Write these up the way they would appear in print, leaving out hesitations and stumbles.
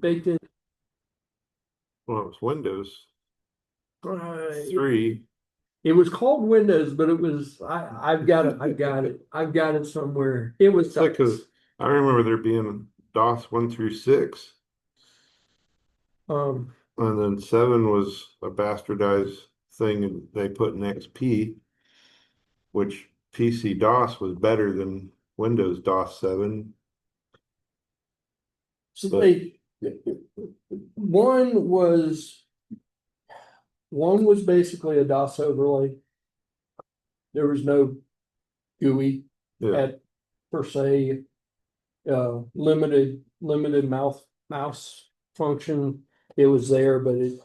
baked in. Well, it was Windows It, 3. it was called Windows, but it was I've got it. I've got it somewhere. It was Because I remember there being DOS 1 through 6, um and then 7 was a bastardized thing and they put in XP, which PC DOS was better than Windows DOS 7. so But they one was one was basically a DOS overlay. There was no GUI yeah, at per se, limited mouse function. It was there, but it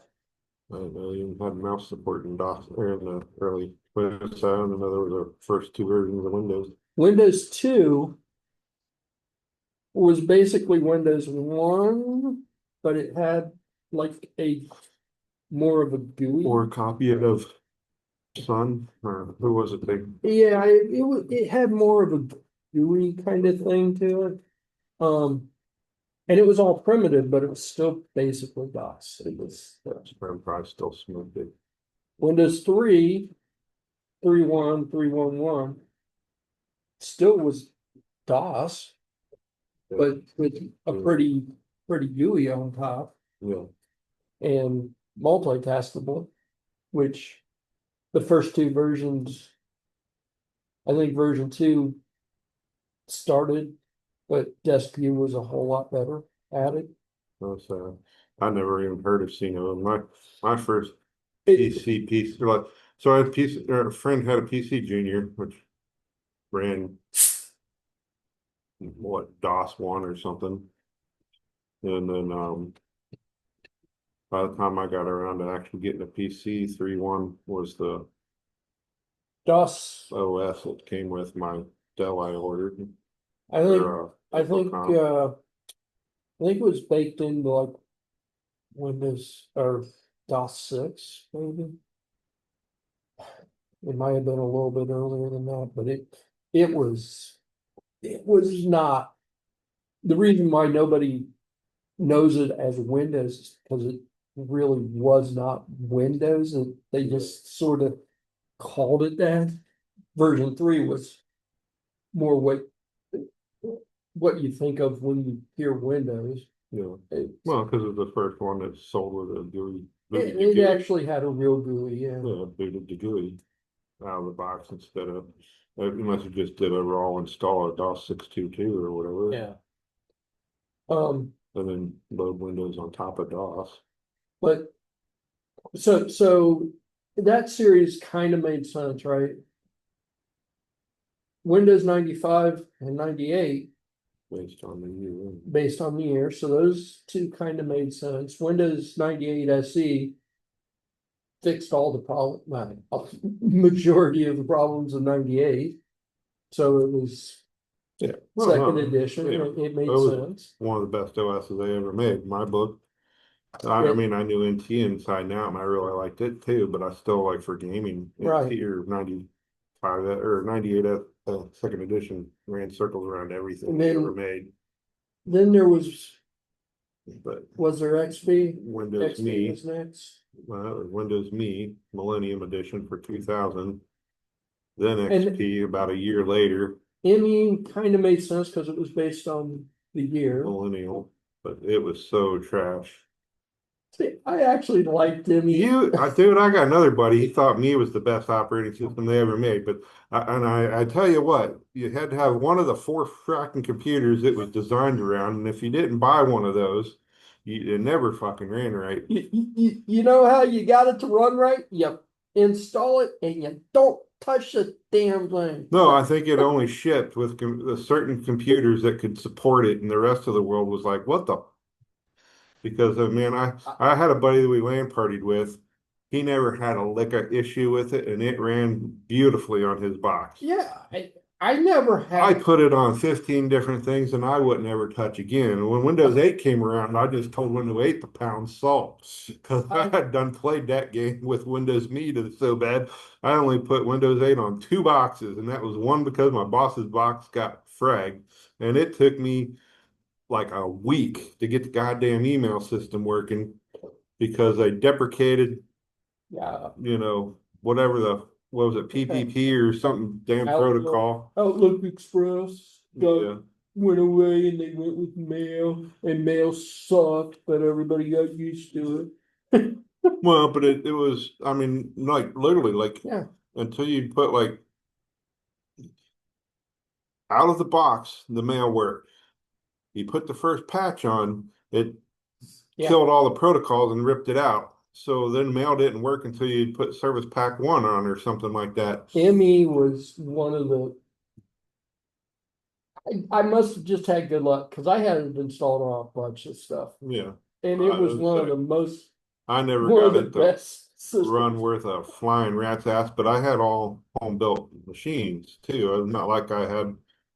I don't know, even had mouse support in DOS or in the early Windows 7. And those were the first two versions of Windows. Windows 2 was basically Windows 1, but it had like a more of a GUI. Or a copy of Sun, or who was it? They Yeah, it had more of a GUI kind of thing to it. And it was all primitive, but it was still basically DOS. It was probably still smoked it. Windows 3, 3.1, 3.1.1 still was DOS, but with a pretty GUI on top Yeah. and multitaskable, which the first two versions, I think version 2 started, but desk view was a whole lot better at it. So I never even heard of Cino. My first It, PC, like, so I had a PC, or a friend had a PC Junior, which ran what, DOS 1 or something. And then by the time I got around to actually getting a PC, 3.1 was the DOS, OS that came with my Dell I ordered. I think, Or, I think, I think it was baked into like Windows or DOS 6, maybe. It might have been a little bit earlier than that, but it was it was not the reason why nobody knows it as Windows is because it really was not Windows. They just sort of called it that. Version 3 was more what you think of when you hear Windows. yeah. It, Well, because it was the first one that sold with a GUI. it actually had a real GUI, yeah. Yeah, booted the GUI out of the box instead of, unless you just did a raw install of DOS 622 or whatever. Yeah. Um, And then load Windows on top of DOS. but so that series kind of made sense, right? Windows 95 and 98 Based on the year. based on the year. So those two kind of made sense. Windows 98 SE fixed all the problem, majority of the problems of 98. So it was Yeah. second edition. Yeah. It made It was sense. one of the best OSs they ever made, in my book. I mean, I knew NT inside and out, and I really liked it too, but I still like for gaming, Right. NT or 95 or 98 second edition ran circles around everything they ever made. Then there was But there XP? Windows XP Me, was next. Windows Me Millennium Edition for 2000, then XP about a year later, ME kind of made sense because it was based on the year. Millennial, but it was so trash. See, I actually liked ME. Dude, I got another buddy. He thought Me was the best operating system they ever made. But I tell you what, you had to have one of the 4 fracking computers it was designed around, and if you didn't buy one of those, it never fucking ran right. You know how you got it to run right? You install it and you don't touch the damn thing. No, I think it only shipped with certain computers that could support it, and the rest of the world was like, "What the?" Because man, I had a buddy that we LAN partied with. He never had a lick of issue with it, and it ran beautifully on his box. Yeah, I never had. I put it on 15 different things, and I would never touch again. When Windows 8 came around, I just told Windows 8 to pound salt because I had done played that game with Windows Me so bad. I only put Windows 8 on 2 boxes, and that was one because my boss's box got fragged, and it took me like a week to get the goddamn email system working because they deprecated, Yeah. whatever what was it, PPP or something damn protocol. Outlook Express Yeah. went away and they went with mail, and mail sucked, but everybody got used to it. Well, but it was, I mean, like literally, like Yeah, until you put like out of the box, the mail worked. You put the first patch on, it yeah. killed all the protocols and ripped it out. So then mail didn't work until you put service pack 1 on or something like that. ME was one of the. I must have just had good luck because I had it installed on a bunch of stuff, Yeah. and it was one of the I never one of got the it to best run systems. worth a flying rat's ass, but I had all home built machines too. It's not like I had,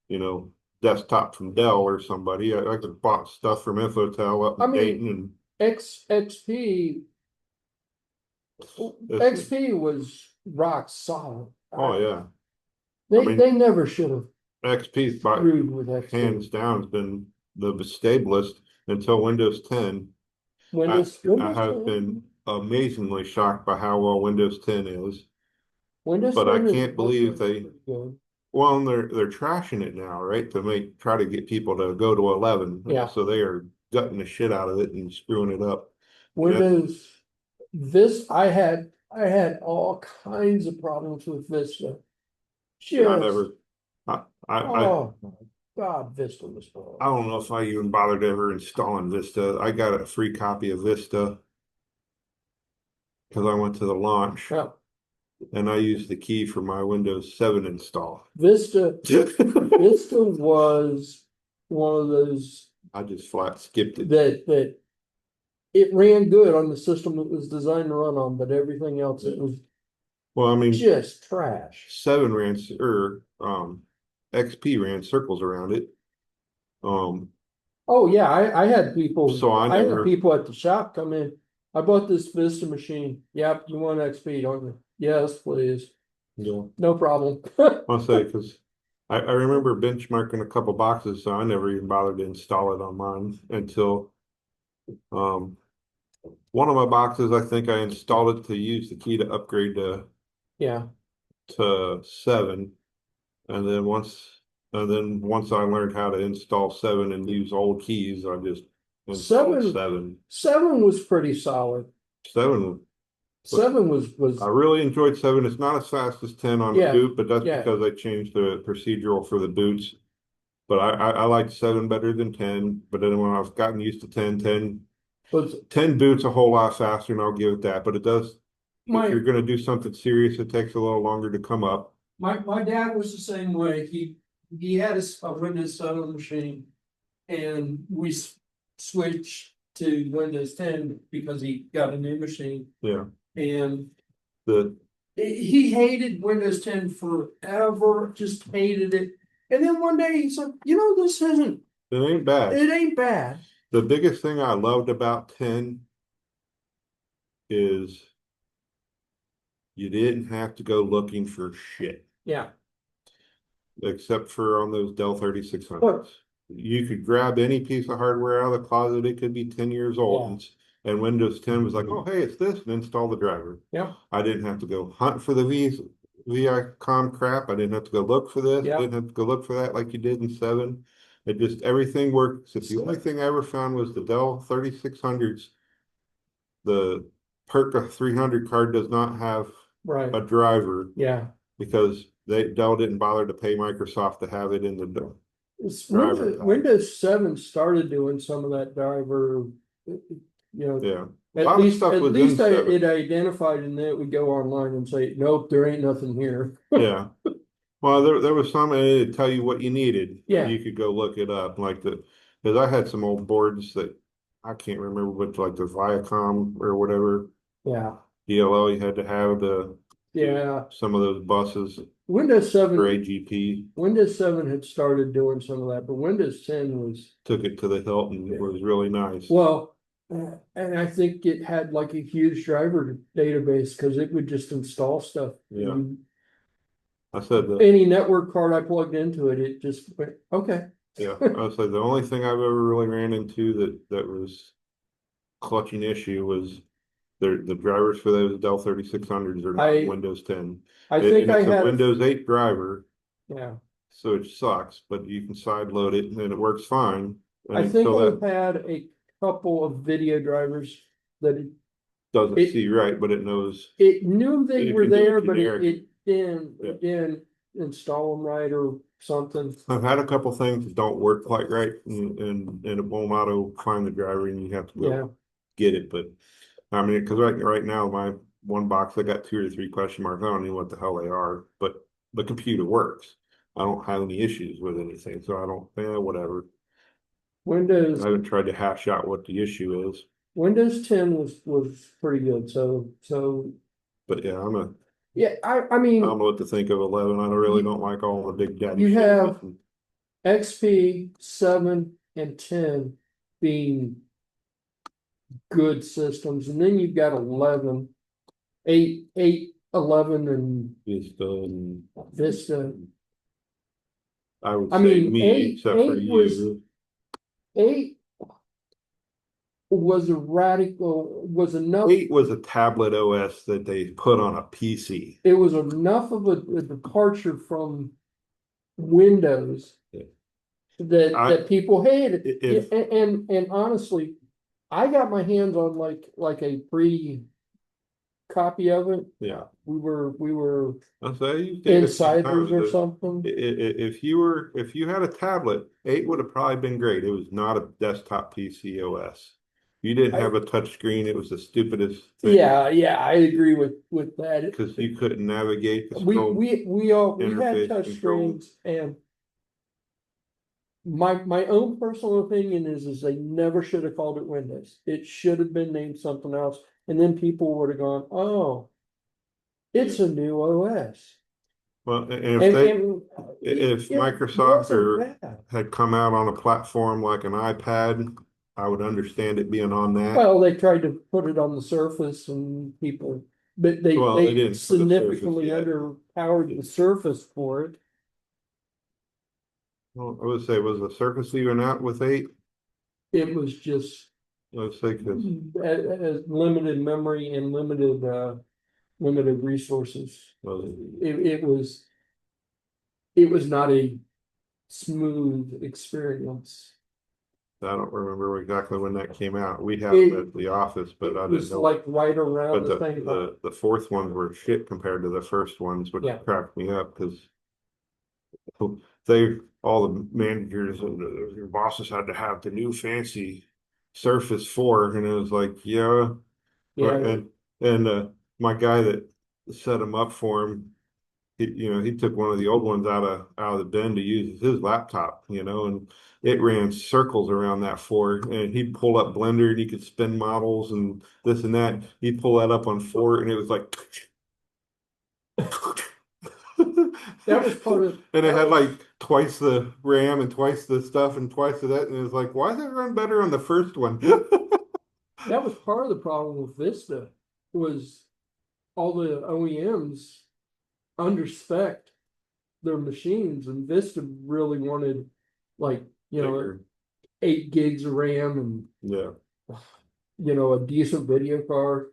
you know, desktop from Dell or somebody. I could bought stuff from Infotel up I in Dayton mean, and XP this. XP was rock solid. Oh yeah. I They mean, never should have XP's by screwed with XP. hands down has been the stablest until Windows 10. I Windows have 10, been amazingly shocked by how well Windows 10 is, Windows but I 10 is can't believe pretty they good. well, and they're trashing it now, right? To try to get people to go to 11. Yeah, So they are gutting the shit out of it and screwing it up. And Windows. I had all kinds of problems with Vista. I Just never I oh my God, Vista was I horrible. don't know if I even bothered ever installing Vista. I got a free copy of Vista because I went to the launch Yeah, and I used the key for my Windows 7 install. Vista Vista was one of those I just flat skipped it. that it ran good on the system it was designed to run on, but everything else it was Well, I mean, just trash. 7 ran or XP ran circles around it. Oh yeah, So I I had never people at the shop come in. I bought this Vista machine. Yep, you want XP, don't you? Yes, please. you know No problem. I'll say because I remember benchmarking a couple boxes, so I never even bothered to install it on mine until um one of my boxes, I think I installed it to use the key to upgrade Yeah. to 7. And then once I learned how to install 7 and use old keys, I just installed Seven 7. seven was pretty solid. 7 Seven I was really enjoyed 7. It's not as fast as 10 on the yeah, boot, but that's yeah. because I changed the procedural for the boots. But I liked 7 better than 10. But then when I've gotten used to 10 boots a whole lot faster, and I'll give it that. But it does, if My you're going to do something serious, it takes a little longer to come up. my dad was the same way. He had a Windows 7 machine, and we switched to Windows 10 because he got a new machine, Yeah. and The he hated Windows 10 forever, just hated it. And then one day he said, It ain't bad. it ain't bad. The biggest thing I loved about 10 is you didn't have to go looking for shit, Yeah. except for on those Dell But 3600s. You could grab any piece of hardware out of the closet. It could be 10 years old. And Windows 10 was like, oh, hey, it's this, and install the driver. yeah, I didn't have to go hunt for the VICOM crap. I didn't have to go look for this. yeah, Didn't have to go look for that like you did in 7. It just, everything worked. So the only thing I ever found was the Dell 3600s. The Perka 300 card does not have right. a driver Yeah. because Dell didn't bother to pay Microsoft to have it in the driver pack. Windows 7 started doing some of that driver, Yeah. A lot of stuff was in 7. it identified, and then it would go online and say, nope, there ain't nothing here. Yeah. Well, there was some, and it'd tell you what you needed. Yeah. You could go look it up, because I had some old boards that I can't remember, but like the Viacom or whatever Yeah. DLL you had to have Yeah. some of those buses Windows for 7 AGP. Windows 7 had started doing some of that, but Windows 10 was Took it to the hilt and it was really nice. well, and I think it had like a huge driver database because it would just install stuff. Yeah. And I said that any network card I plugged into it, it just went, okay. Yeah, I was like, the only thing I've ever really ran into that was clutching issue was the drivers for those Dell 3600s are not I Windows 10. I think And I it's a had Windows 8 driver, yeah. so it sucks, but you can side load it and it works fine. I And think until that I had a couple of video drivers that doesn't it see right, but it knows it knew they it were can do a there, but generic. Yeah. it didn't install them right or something. I've had a couple things that don't work quite right and it won't auto find the driver and you have to Yeah. go get it. But I mean, because right now my one box I got 2 or 3 question marks. I don't know what the hell they are, but the computer works. I don't have any issues with anything, so I don't. Whatever. I Windows haven't tried to hash out what the issue is, Windows 10 was pretty good. So but yeah, yeah, I I don't mean know what to think of 11. I really you, don't like all the big daddy you shit. have XP 7 and 10 being good systems, and then you've got 11, 8, 11, and Just Vista. I would I say mean, me, except for you. 8 was a radical was enough. 8 was a tablet OS that they put on a PC. It was enough of a departure from Windows Yeah. I that people hated. if And honestly, I got my hands on like a pre copy of it. yeah, We were I'll say you gave it some insiders time. or something. If you had a tablet, 8 would have probably been great. It was not a desktop PC OS. You didn't I have a touch screen. It was the stupidest thing yeah, I agree with that. because you couldn't navigate the We scroll we we all we had interface touch control. screens, and my own personal opinion is they never should have called it Windows. It should have been named something else, and then people would have gone, "Oh, Yeah. it's a new OS." Well, and And if it Microsoft wasn't or bad. had come out on a platform like an iPad, I would understand it being on that. Well, they tried to put it on the Surface, and people, but Well, they they didn't for the Surface significantly yet. underpowered the Surface for it. Well, I would say, was the Surface even out with 8? It was just Let's say because limited memory and limited resources. well, It was not a smooth experience. I don't remember exactly when that came out. We have it It at the office, but I it didn't was know. like right around But the same time. the fourth ones were shit compared to the first ones, which Yeah, cracked me up because they all the managers and your bosses had to have the new fancy Surface 4, and it was like, yeah, yeah, and my guy that set him up for him, he took one of the old ones out of the bin to use as his laptop, and it ran circles around that 4, and he'd pull up Blender and he could spin models and this and that. He'd pull that up on 4, and it was like. that was part of And it that had was like twice the RAM and twice the stuff and twice the that, and it was like, why does it run better on the first one? that was part of the problem with Vista was all the OEMs underspec their machines, and Vista really wanted like Bigger. 8 gigs of RAM and Yeah, a decent video card.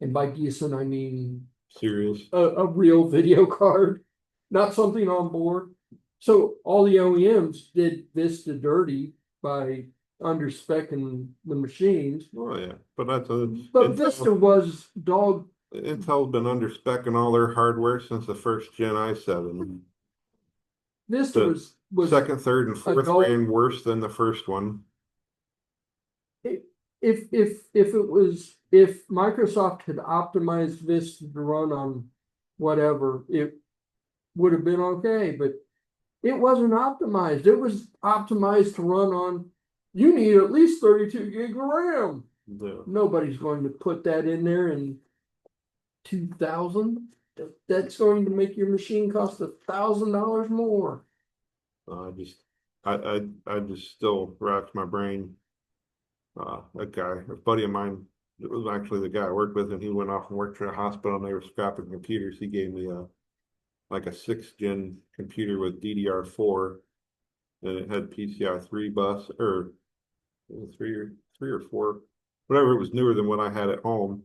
And by decent, I mean serious. a real video card, not something on board. So all the OEMs did Vista dirty by underspecking the machines. Oh yeah, but that's a But Vista was dog. Intel's been under spec'ing all their hardware since the first Gen i7. Vista The was second, third, and a fourth dog. ran worse than the first one. If Microsoft had optimized Vista to run on whatever, it would have been okay, but it wasn't optimized. It was optimized to run on, you need at least 32 gig of RAM. Yeah. Nobody's going to put that in there in 2000. That's going to make your machine cost $1,000 more. I just, I just still racks my brain. A buddy of mine, it was actually the guy I worked with, and he went off and worked for a hospital, and they were scrapping computers. He gave me like a 6th gen computer with DDR4, and it had PCI 3 bus or three or four, whatever. It was newer than what I had at home.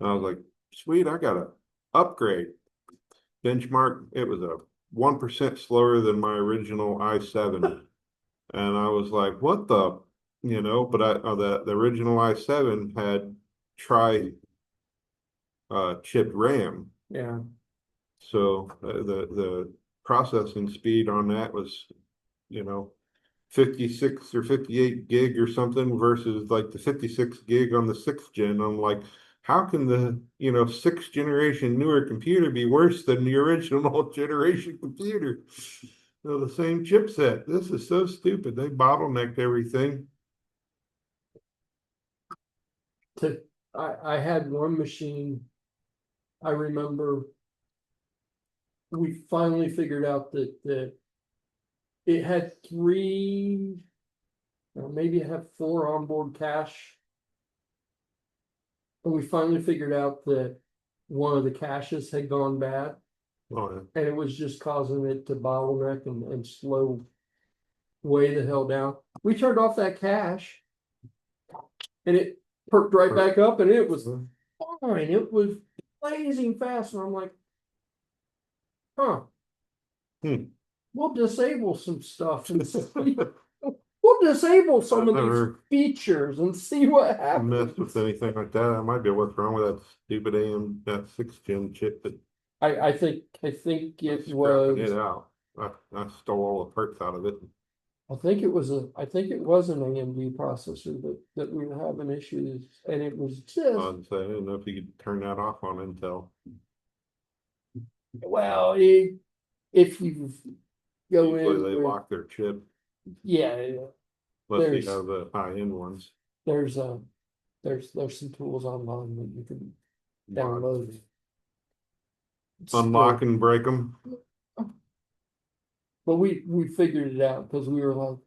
And I was like, sweet, I got a upgrade. Benchmark, it was a 1% slower than my original i7. And I was like, what the, but the original i7 had tri chipped RAM. Yeah. So the processing speed on that was, you know, 56 or 58 gig or something versus like the 56 gig on the 6th gen. I'm like, how can the, 6th generation newer computer be worse than the original generation computer? The same chipset. This is so stupid. They bottlenecked everything. I had one machine, I remember we finally figured out that it had three, or maybe it had four onboard cache. And we finally figured out that one of the caches had gone bad, Oh, yeah. and it was just causing it to bottleneck and slow way the hell down. We turned off that cache and it perked right back up, and it was fine. It was blazing fast. And I'm like, huh, we'll disable some stuff and see. We'll disable some of these features and see what happens. Mess with anything like that. That might be what's wrong with that stupid that 6th gen chip. That I think it scrapping it was. out. I stole all the parts out of it. I think it was an AMD processor that we were having issues, and it was just. I don't know if you could turn that off on Intel. Well, if you go Usually in, they lock their chip. Yeah, Unless you have the high-end ones. there's some tools online that you can download. Unlock and break them. But we figured it out because we were like,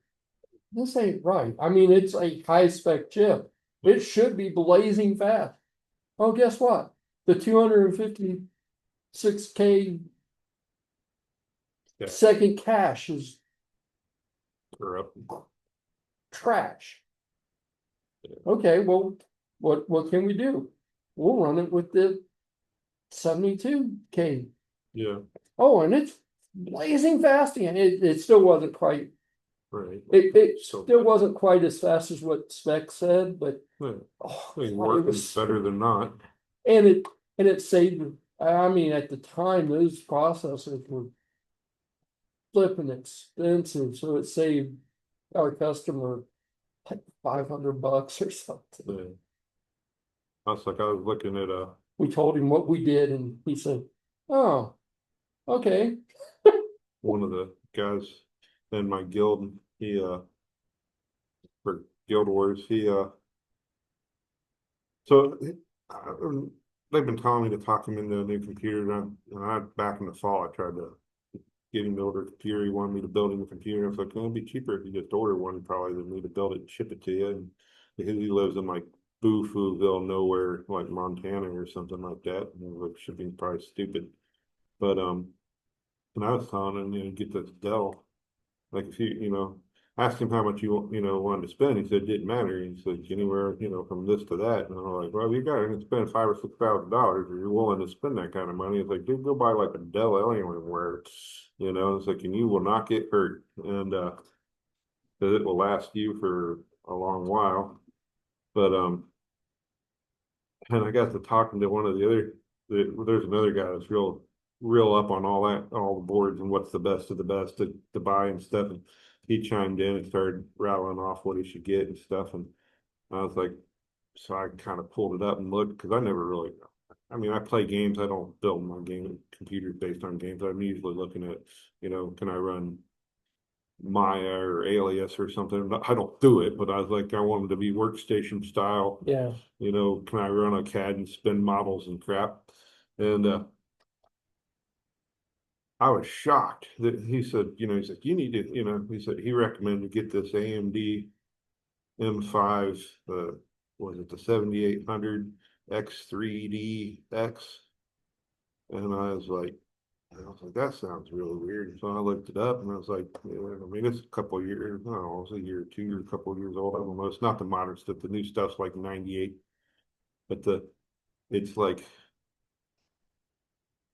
this ain't right. I mean, it's a high spec chip. It should be blazing fast. Oh, guess what? The 256K second cache is trash. Okay, well, what can we do? We'll run it with the 72K. Yeah. Oh, and it's blazing fast again. It still wasn't quite. Right. It still wasn't quite as fast as what spec said, but it was better than not. And it saved. I mean, at the time, those processors were flipping expensive, so it saved our customer like $500 or something. Yeah. I was looking at We told him what we did, and he said, "Oh, okay." One of the guys in my guild, he for Guild Wars, so they've been telling me to talk him into a new computer, and I back in the fall I tried to get him to order a computer. He wanted me to build him a computer. I was like, it'd be cheaper if you just order one probably than me to build it and ship it to you. And he lives in like Boo-Fooville, nowhere, like Montana or something like that. And like shipping's probably stupid. But and I was telling him, get this Dell. Like if you asked him how much you wanted to spend, he said it didn't matter. He said anywhere, from this to that. And I'm like, well, you got to spend $5,000 or $6,000 if you're willing to spend that kind of money. It's like, dude, go buy like a Dell Alienware. It's like, and you will not get hurt, and it will last you for a long while. But and I got to talking to one of the other. There's another guy that's real up on all the boards and what's the best of the best to buy and stuff. And he chimed in and started rattling off what he should get and stuff. And I was like, so I kind of pulled it up and looked because I never really. I mean, I play games. I don't build my game computers based on games. I'm usually looking at, can I run Maya or Alias or something? I don't do it, but I was like, I want them to be workstation style. Yeah. Can I run a CAD and spin models and crap? And I was shocked that he said, he's like, you need to, he said he recommended get this AMD M5, was it the 7800 X3DX? And I was like, And I was like, that sounds really weird. So I looked it up and I was like, yeah, I mean, it's a couple of years, no, it's a year or two or a couple of years old. I don't know. It's not the modern stuff. The new stuff's like 98, but it's like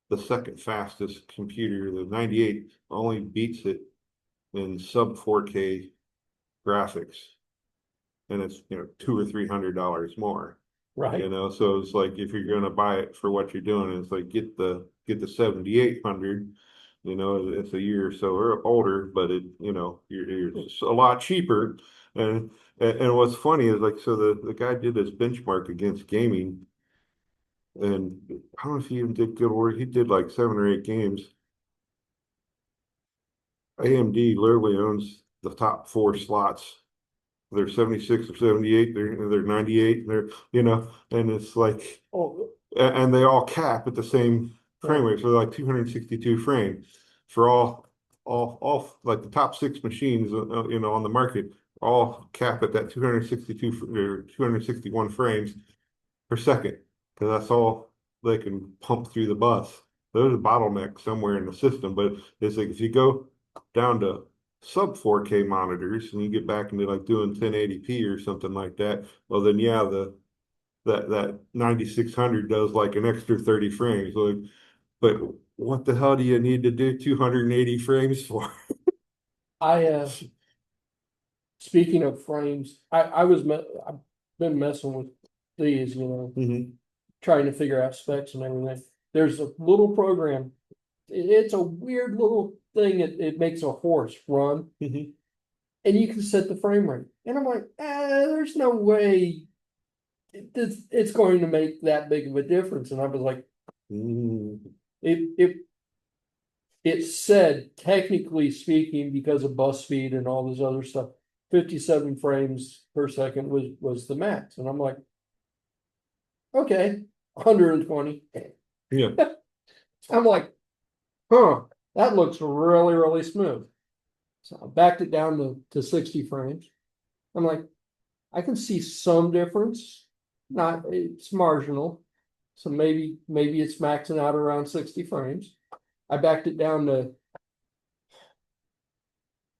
the second fastest computer. The 98 only beats it in sub 4K graphics. And it's, $200 or $300 more. Right. So it's like if you're gonna buy it for what you're doing, it's like get the 7800. It's a year or so older, but it's a lot cheaper. And what's funny is like so the guy did this benchmark against gaming, and I don't know if he even did good work. He did like 7 or 8 games. AMD literally owns the top four slots. They're 76 or 78, they're 98, and it's like Oh, and they all cap at the same yeah. frame rate. So they're like 262 frames for all like the top six machines, on the market, all cap at that 262 or 261 frames per second, because that's all they can pump through the bus. There's a bottleneck somewhere in the system, but it's like if you go down to sub 4K monitors and you get back into like doing 1080p or something like that, well then yeah, that 9600 does like an extra 30 frames. Like, but what the hell do you need to do 280 frames for? I speaking of frames, I've been messing with these, Hmm. trying to figure out specs and everything. There's a little program. It's a weird little thing. It makes a horse run, Hmm. and you can set the frame rate. And I'm like, there's no way it's going to make that big of a difference. And I was like, Mm. it it said, technically speaking, because of bus speed and all this other stuff, 57 frames per second was the max. And I'm like, okay, 120. Yeah. I'm like, huh, that looks really, really smooth. So I backed it down to 60 frames. I'm like, I can see some difference. Not, it's marginal. So maybe it's maxing out around 60 frames. I backed it down to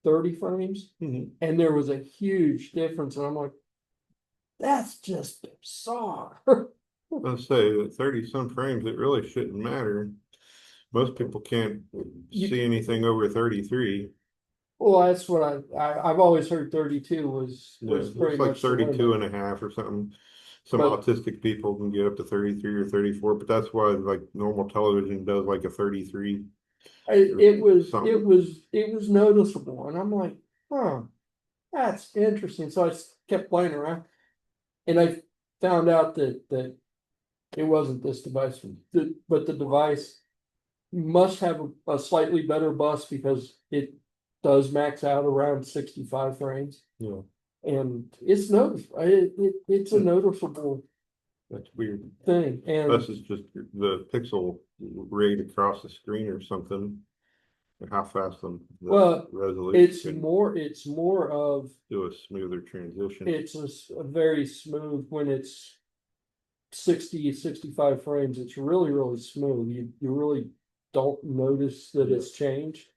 30 frames, Hmm. and there was a huge difference. And I'm like, that's just bizarre. Let's say that 30 some frames, it really shouldn't matter. Most people can't You, see anything over 33. well, that's what I've always heard 32 Yeah, was pretty it's like much the 32 limit. and a half or something. Some But autistic people can get up to 33 or 34, but that's why like normal television does like a 33 or it was it something. was it was noticeable, and I'm like, huh, that's interesting. So I kept playing around, and I found out that it wasn't this device, but the device must have a slightly better bus because it does max out around 65 frames, Yeah, and it's noticeable. It's a noticeable that's weird. thing, and This is just the pixel rate across the screen or something, and how fast the well, resolution can it's more of do a smoother transition. it's a very smooth when it's 60, 65 frames. It's really, really smooth. You really don't notice that Yeah, it's changed.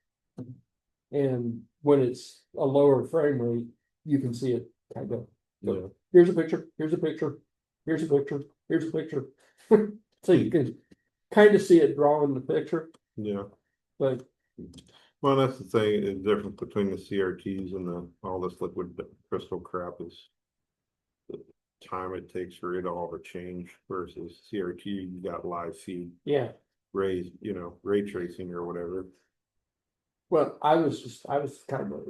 And when it's a lower frame rate, you can see it kind of yeah. go, here's a picture, here's a picture, here's a picture, here's a picture. So you can kind of see it drawing the picture, Yeah. but Well, that's the thing, the difference between the CRTs and all this liquid crystal crap is the time it takes for it all to change versus CRT, you got live feed, yeah. ray tracing or whatever. Well, I was kind of,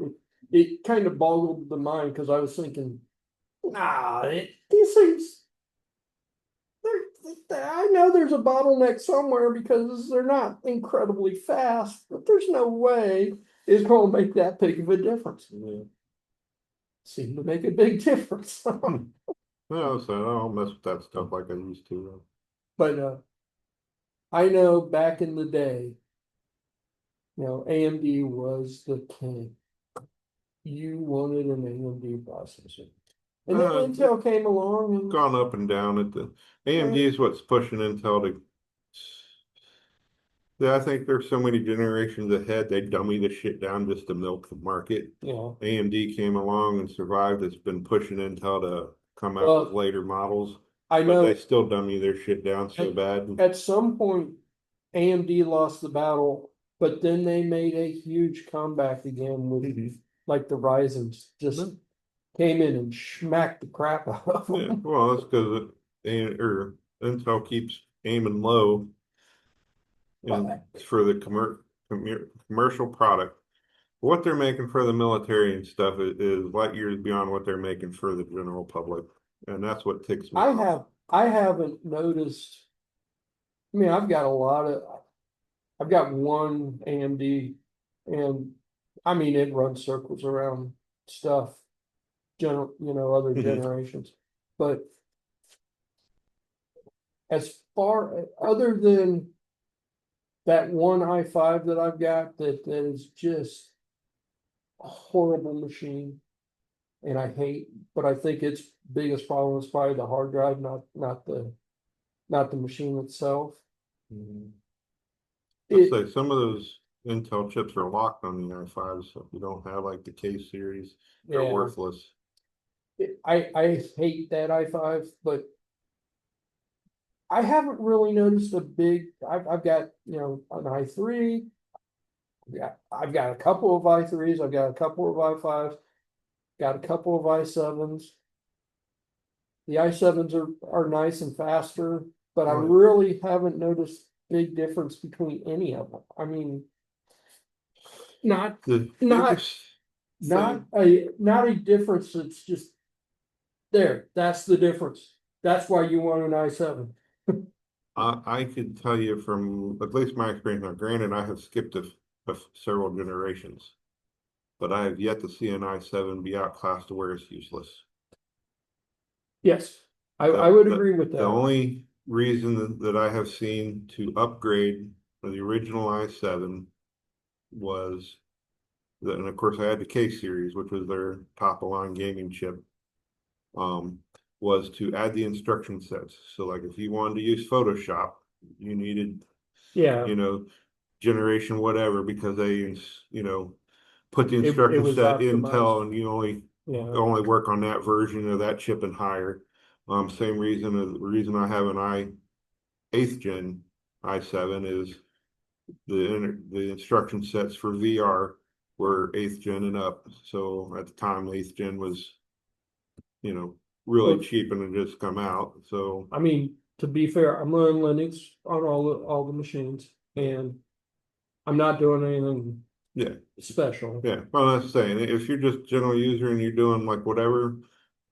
it kind of boggled the mind because I was thinking, nah, these things, I know there's a bottleneck somewhere because they're not incredibly fast, but there's no way it's going to make that big of a difference. Yeah. Seemed to make a big difference. No, so I don't mess with that stuff like I used to. But I know back in the day, AMD was the king. You wanted an AMD processor. And then It's Intel came along gone up and down at the AMD and is what's pushing Intel to Yeah, I think there's so many generations ahead, they dummy the shit down just to milk the market. Yeah. AMD came along and survived. It's been pushing Intel to come out with Well, later models, I but they know still dummy their shit down so bad. at some point, AMD lost the battle, but then they made a huge comeback again with Mhm. like the Ryzen's just came in and smacked the crap out of Yeah, them. well, that's because Intel keeps aiming low and for the commercial product. What they're making for the military and stuff is light years beyond what they're making for the general public, and that's what ticks me off. I haven't noticed. I mean, I've got one AMD and I mean, it runs circles around stuff, other Mhm. generations. But as far, other than that one i5 that I've got, that is just a horrible machine and I hate, but I think its biggest problem is probably the hard drive, not the machine itself. Mhm. Let's It, say some of those Intel chips are locked on the i5s, so if you don't have like the K series, they're yeah, worthless. I hate that i5, but I haven't really noticed a big, I've got, an i3. Yeah, I've got a couple of i3s, I've got a couple of i5s, got a couple of i7s. The i7s are nice and faster, but I Right. really haven't noticed big difference between any of them. I mean, not, The not, biggest thing not a difference. It's just there. That's the difference. That's why you want an i7. I could tell you from at least my experience, now granted, I have skipped several generations, but I have yet to see an i7 be outclassed to where it's useless. Yes, I The, would the, agree with the that. only reason that I have seen to upgrade the original i7 was that, and of course I had the K series, which was their top of line gaming chip, um, was to add the instruction sets. So like if you wanted to use Photoshop, you needed, Yeah, you know, generation whatever because they, put the it instruction was set optimized. Intel and you Yeah, only work on that version of that chip and higher. Same reason the reason I have an eighth gen i7 is the instruction sets for VR were eighth gen and up. So at the time, eighth gen was, you know, really well, cheap and it just come out. So I mean, to be fair, I'm running Linux on all the machines, and I'm not doing anything yeah, special. yeah. Well, that's saying if you're just general user and you're doing like whatever,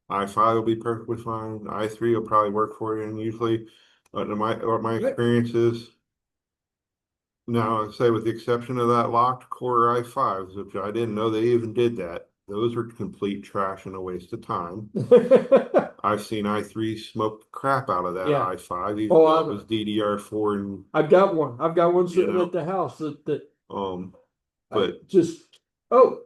i5 will be perfectly fine. i3 will probably work for you. And usually, what my Yeah. experience is now, I'd say with the exception of that locked core i5s, which I didn't know they even did that. Those are complete trash and a waste of time. I've seen i3 smoke the crap out of that Yeah. i5, even Oh, though it was DDR4 and I've got one. I've got one you sitting at know, the house that um, I but just, oh,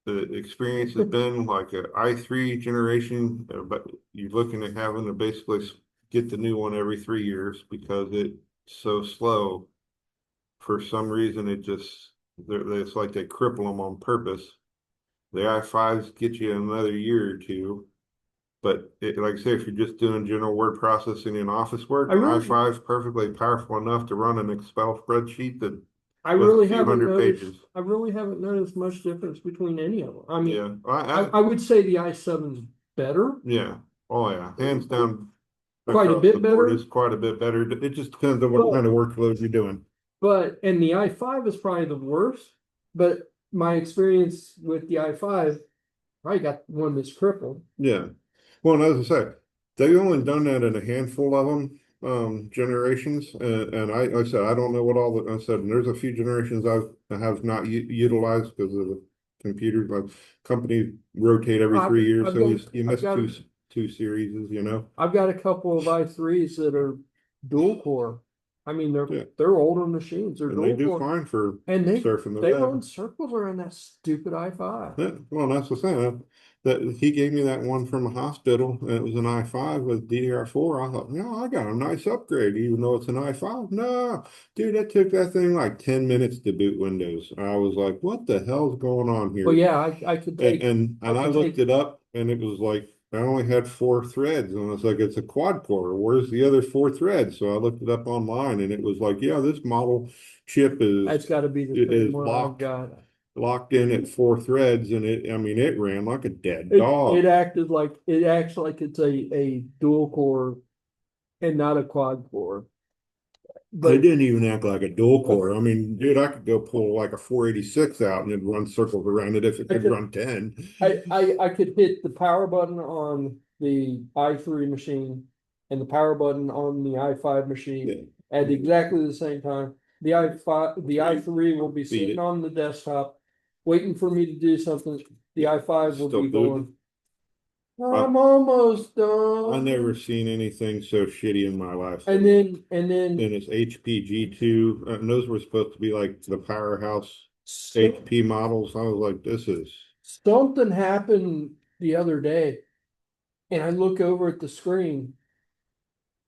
the experience has been like a i3 generation, but you're looking at having to basically get the new one every 3 years because it's so slow. For some reason, it's like they cripple them on purpose. The i5s get you another year or two, but like I say, if you're just doing general word processing and office I work, an really, i5 is perfectly powerful enough to run an Excel spreadsheet that I with a really few haven't hundred noticed, pages. I really haven't noticed much difference between any of them. I mean, Yeah, I would say the i7's better, yeah, oh yeah, hands down quite a across the bit board better, is quite a bit better. It just depends on what but, kind of workload you're doing. and the i5 is probably the worst, but my experience with the i5, I got one that's crippled. Yeah. Well, and as I said, they've only done that in a handful of them, generations. And like I said, I don't know what all the, I said, and there's a few generations I have not utilized because of the computers. Like companies rotate every I've, 3 years, I've so got, you I've miss got, two series, you know. I've got a couple of i3s that are dual core. I mean, Yeah, they're older machines. They're and they dual do core, fine for and surfing the they run web. circles around that stupid i5. Yeah, well, that's the thing. that he gave me that one from a hospital, and it was an i5 with DDR4. I thought, no, I got a nice upgrade, even though it's an i5. No, dude, that took that thing like 10 minutes to boot Windows. I was like, what the hell's going on Well, here? yeah, I could take, And I looked it up, and it was like I only had 4 threads, and I was like, it's a quad core. Where's the other 4 threads? So I looked it up online, and it was like, yeah, this model chip that's gotta be the same is one I've got. locked in at 4 threads, and I mean, it ran like a dead It dog. acts like it's a dual core and not a quad core. It But didn't even act like a dual core. I mean, dude, I could go pull like a 486 out and it'd run circles around it if it I could could run 10. I could hit the power button on the i3 machine and the power button on the i5 machine Yeah. at exactly the same time. The i3 will be Beat sitting it. on the desktop, waiting for me to do something. The i5 will Still be booting. going, I, I'm almost I never done. seen anything so shitty in my life. And then And it's HPG2, and those were supposed to be like the powerhouse so, HP models. I was like, this is, something happened the other day, and I look over at the screen.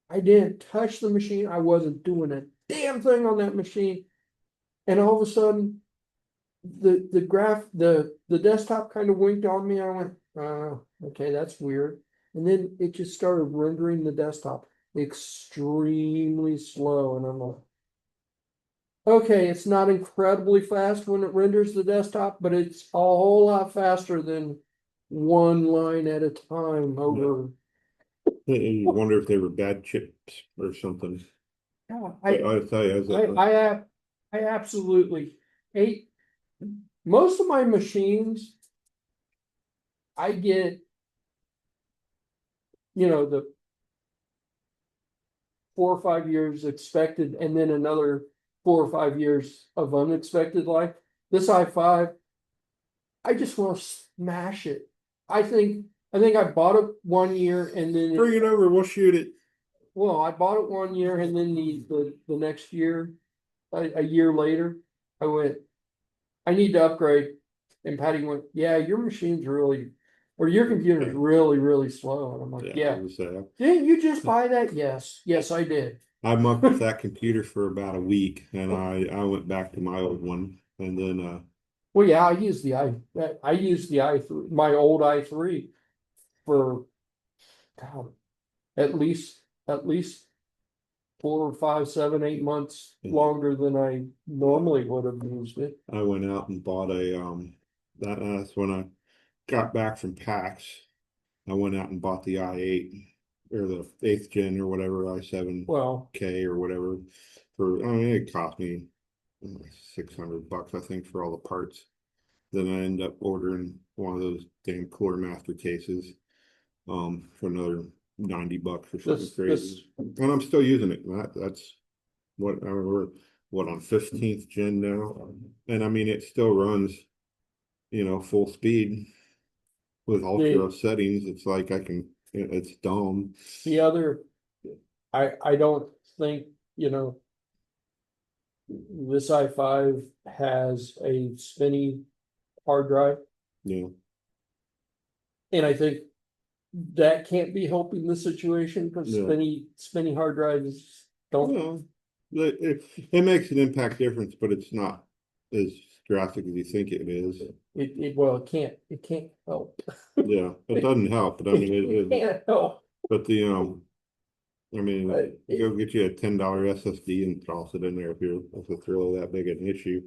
I didn't touch the machine. I wasn't doing a damn thing on that machine. And all of a sudden, the desktop kind of winked on me. I went, okay, that's weird. And then it just started rendering the desktop extremely slow. And I'm like, okay, it's not incredibly fast when it renders the desktop, but it's a whole lot faster than one line at a time over. you wonder if they were bad chips or something. Yeah, But I tell you, I, I, I absolutely hate most of my machines. I get, the 4 or 5 years expected, and then another 4 or 5 years of unexpected life. This i5, I just want to smash it. I think I bought it 1 year and then bring it over, we'll shoot it. well, I bought it 1 year and then the next year, a year later, I went, I need to upgrade. And Patty went, yeah, your machine's really, or your computer's really, really slow. And I'm like, Yeah, yeah. Didn't you just buy that? Yes, I did. I mucked with that computer for about a week, and I went back to my old one, and then Well, yeah, I used the i3, my old i3 for God, at least 4 or 5, 7, 8 months longer than I normally would have used it. I went out and bought a that's when I got back from PAX. I went out and bought the i8 or the 8th gen or whatever Well, i7K or whatever for. I mean, it cost me $600, I think, for all the parts. Then I end up ordering one of those damn Cooler Master cases for another $90 or something this crazy. And I'm still using it. That's what we're on 15th gen now. And I mean, it still runs, full speed with ultra the settings. It's like it's dumb. the other, I don't think, you know, this i5 has a spinny hard drive, Yeah. and I think that can't be helping the situation because Yeah. spinny hard drives don't. Well, it makes an impact difference, but it's not as drastic as you think it is. It can't help. Yeah, it doesn't help, but I mean, It can't help. but I mean, But go get you a $10 SSD and toss it in there if it's really that big an issue.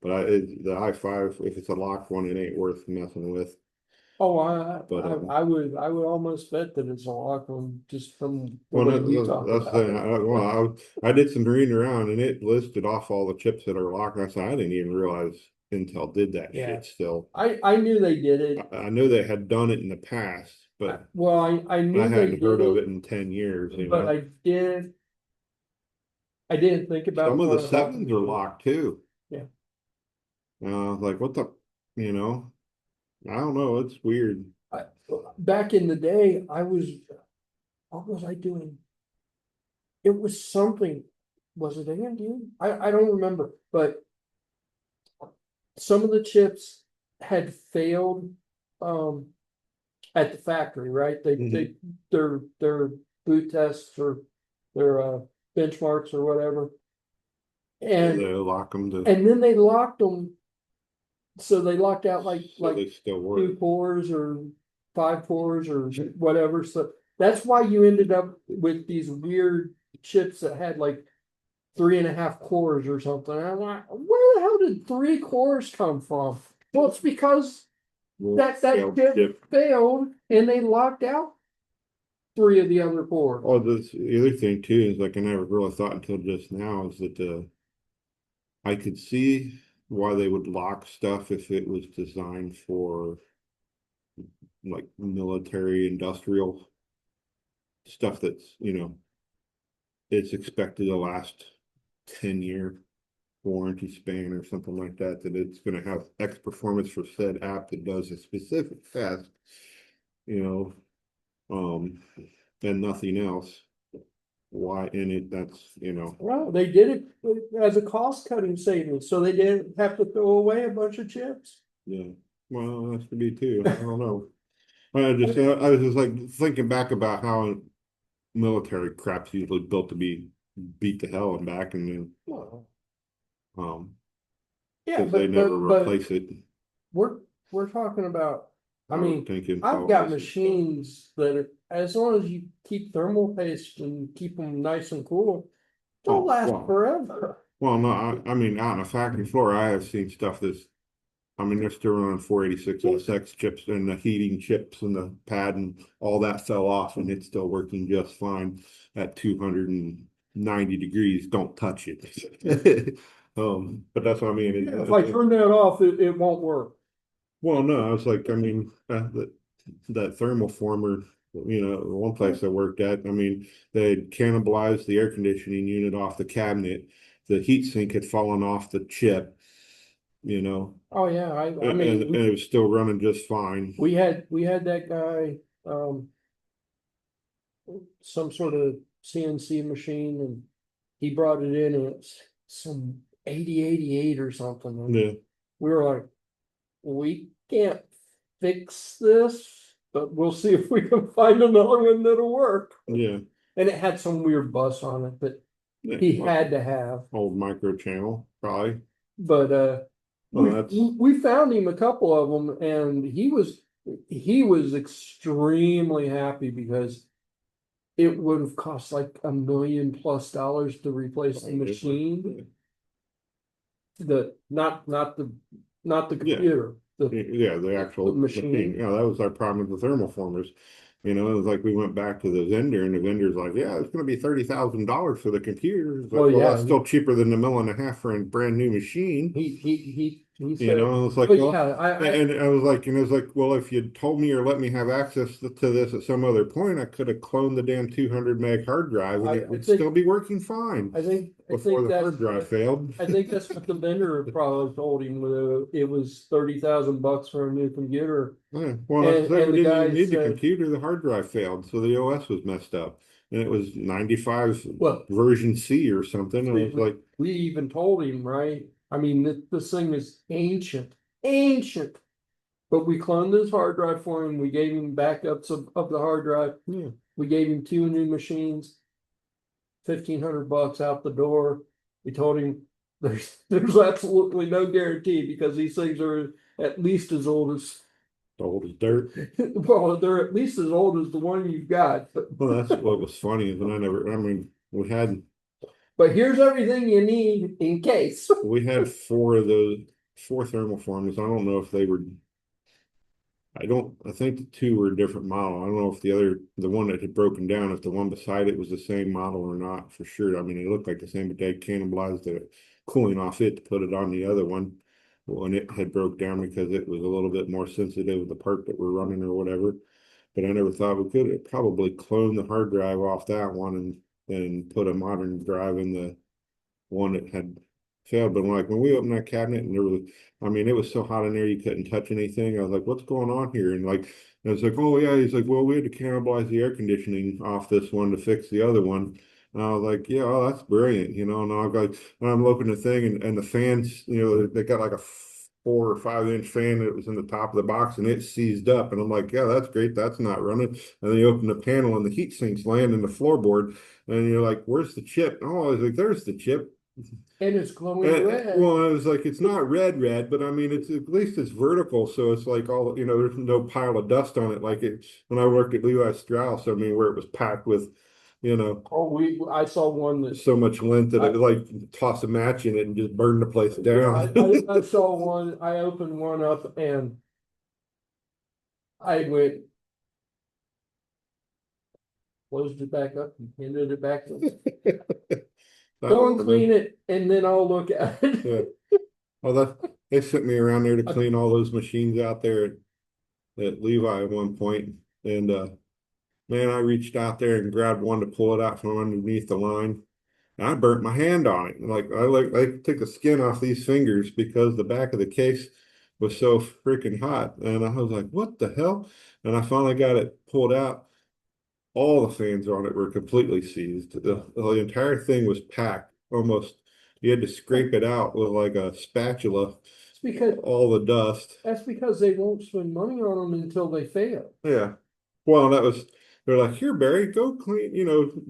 But the i5, if it's a locked one, it ain't worth messing with. Oh, But I would almost bet that it's a lock one just from the well, way you talk that's the about thing. it. I did some reading around, and it listed off all the chips that are locked. And I said I didn't even realize Intel did that Yeah. shit still. I knew they did it. I know they had done it in the past, but Well, I knew I they hadn't heard did of it it, in 10 years. but I didn't think about Some of the when I bought the sevens are machine. locked too. Yeah. Like what the, you know, I don't know. It's weird. I, Back in the day, what was I doing? It was something, was it AMD? I don't remember, but some of the chips had failed, um, at the factory, right? Mhm. Their boot tests or their benchmarks or whatever. And They lock them to, and then they locked them, so they locked out like so they still work. 2 cores or 5 cores or whatever. So that's why you ended up with these weird chips that had like 3.5 cores or something. And I'm like, where the hell did 3 cores come from? Well, it's because that Failed chip chip. failed and they locked out 3 of the other 4. Oh, the other thing too is like I never really thought until just now is that I could see why they would lock stuff if it was designed for like military industrial stuff that's, it's expected to last 10-year warranty span or something like that, that it's going to have X performance for said app that does a specific test, you know, and nothing else. Why in it? Well, they did it as a cost cutting savings, so they didn't have to throw away a bunch of chips. Yeah. Well, that's to be too. I don't know. I was just like thinking back about how military crap's usually built to be beat to hell and back, and then Well, um, yeah, because they never replace it. we're we're talking about. I I was mean, thinking, I've oh, got this is machines that are, as long as you keep thermal paste and keep them nice and cool, they'll oh last well, forever. well no, I mean out on the factory floor, I have seen stuff that's. I mean, they're still running 486 SX chips and the heating chips and the pad and all that fell off and it's still working just fine at 290 degrees. Don't touch it. But that's what I mean. Yeah, if I turn that off, it won't work. Well, no, I was like, I mean, that thermal former, one place I worked at, I mean, they had cannibalized the air conditioning unit off the cabinet. The heat sink had fallen off the chip, you know, Oh yeah, I and mean, it was still running just fine. we had that guy, some sort of CNC machine, and he brought it in, and it's some 8088 or something. And Yeah, we were like, we can't fix this, but we'll see if we can find another one that'll work. yeah, And it had some weird bus on it that yeah. he Well, had to have. old micro channel, probably. But Well, we that's we found him a couple of them, and he was extremely happy because it would have cost like $1 million+ to replace the machine. The not the yeah. computer, Yeah, the the actual machine. machine. Yeah, that was our problem with the thermoformers. It was like we went back to the vendor, and the vendor's like, "Yeah, it's going to be $30,000 for the computer." It's like, Well, well, yeah, that's still cheaper than $1.5 million for a brand new machine. he said, It's like, but well, yeah, I and I was like, well, if you'd told me or let me have access to this at some other point, I could have cloned the damn 200 meg hard drive, and it I would think still be working fine I before think the that's hard drive failed. I think that's what the vendor probably told him. It was $30,000 for a new computer, Yeah. Well, like I and said, we the didn't even guy need the said, computer. The hard drive failed, so the OS was messed up, and it was 95 well, version C or something. And I we, was we, like, we even told him, right? I mean, this thing is ancient. But we cloned his hard drive for him. We gave him backups of the hard drive. yeah, We gave him 2 new machines, $1,500 out the door. We told him there's absolutely no guarantee because these things are at least as old as the old as dirt. well, they're at least as old as the one you've got. Well, that's what was funny is when I mean, But here's everything you need in case. we had four thermoformers. I don't know if they were. I think the two were a different model. I don't know if the one that had broken down, if the one beside it was the same model or not for sure. I mean, it looked like the same, but they cannibalized the cooling off it to put it on the other one when it had broke down because it was a little bit more sensitive to the part that we're running or whatever. But I never thought we could probably clone the hard drive off that one and put a modern drive in the one that had failed. But when we opened that cabinet and there was, I mean, it was so hot in there you couldn't touch anything. I was like, "What's going on here?" And I was like, "Oh yeah." He's like, "Well, we had to cannibalize the air conditioning off this one to fix the other one." And I was like, "Yeah, that's brilliant," And I'm looking at the thing and the fans, they got like a 4 or 5 inch fan that was in the top of the box and it seized up. And I'm like, yeah, that's great. That's not running. And then you open the panel and the heat sink's laying in the floorboard. And you're like, where's the chip? Oh, I was like, there's the chip. And it's glowing red. Well, I was like, it's not red, but I mean, it's at least it's vertical, so it's like all there's no pile of dust on it like it when I worked at Levi Strauss. I mean, where it was packed with, Oh, I saw one that so much lint that it was like toss a match in it and just burn the place down. I saw one. I opened one up and I went, closed it back up and handed it back to them. Go and clean it, and then I'll look at it. Yeah. Well, they sent me around there to clean all those machines out there at Levi at one point, and man, I reached out there and grabbed one to pull it out from underneath the line. And I burnt my hand on it. I took the skin off these fingers because the back of the case was so freaking hot. And I was like, what the hell? And I finally got it pulled out. All the fans on it were completely seized. The entire thing was packed almost. You had to scrape it out with like a spatula, It's because all the dust. that's because they won't spend money on them until they fail. Yeah. Well, they're like, here, Barry, go clean,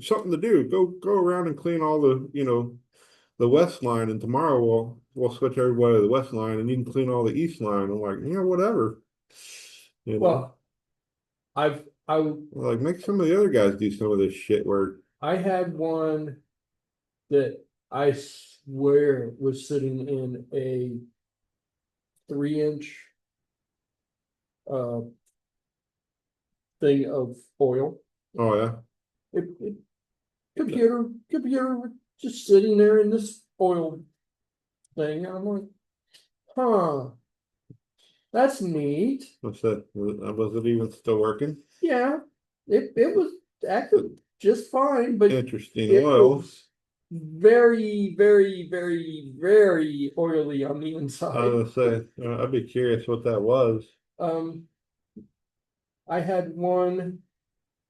something to do. Go around and clean all the west line, and tomorrow we'll switch everybody to the west line and you can clean all the east line. I'm like, yeah, whatever. Well, I like make some of the other guys do some of this shit work. I had one that I swear was sitting in a 3-inch thing of oil. Oh yeah. Computer just sitting there in this oil thing. And I'm like, huh, that's neat. What's that? Was it even still working? Yeah, it was acting just fine, but Interesting it oil. was very, very, very, very oily on the I inside. was gonna say, I'd be curious what that was. I had one.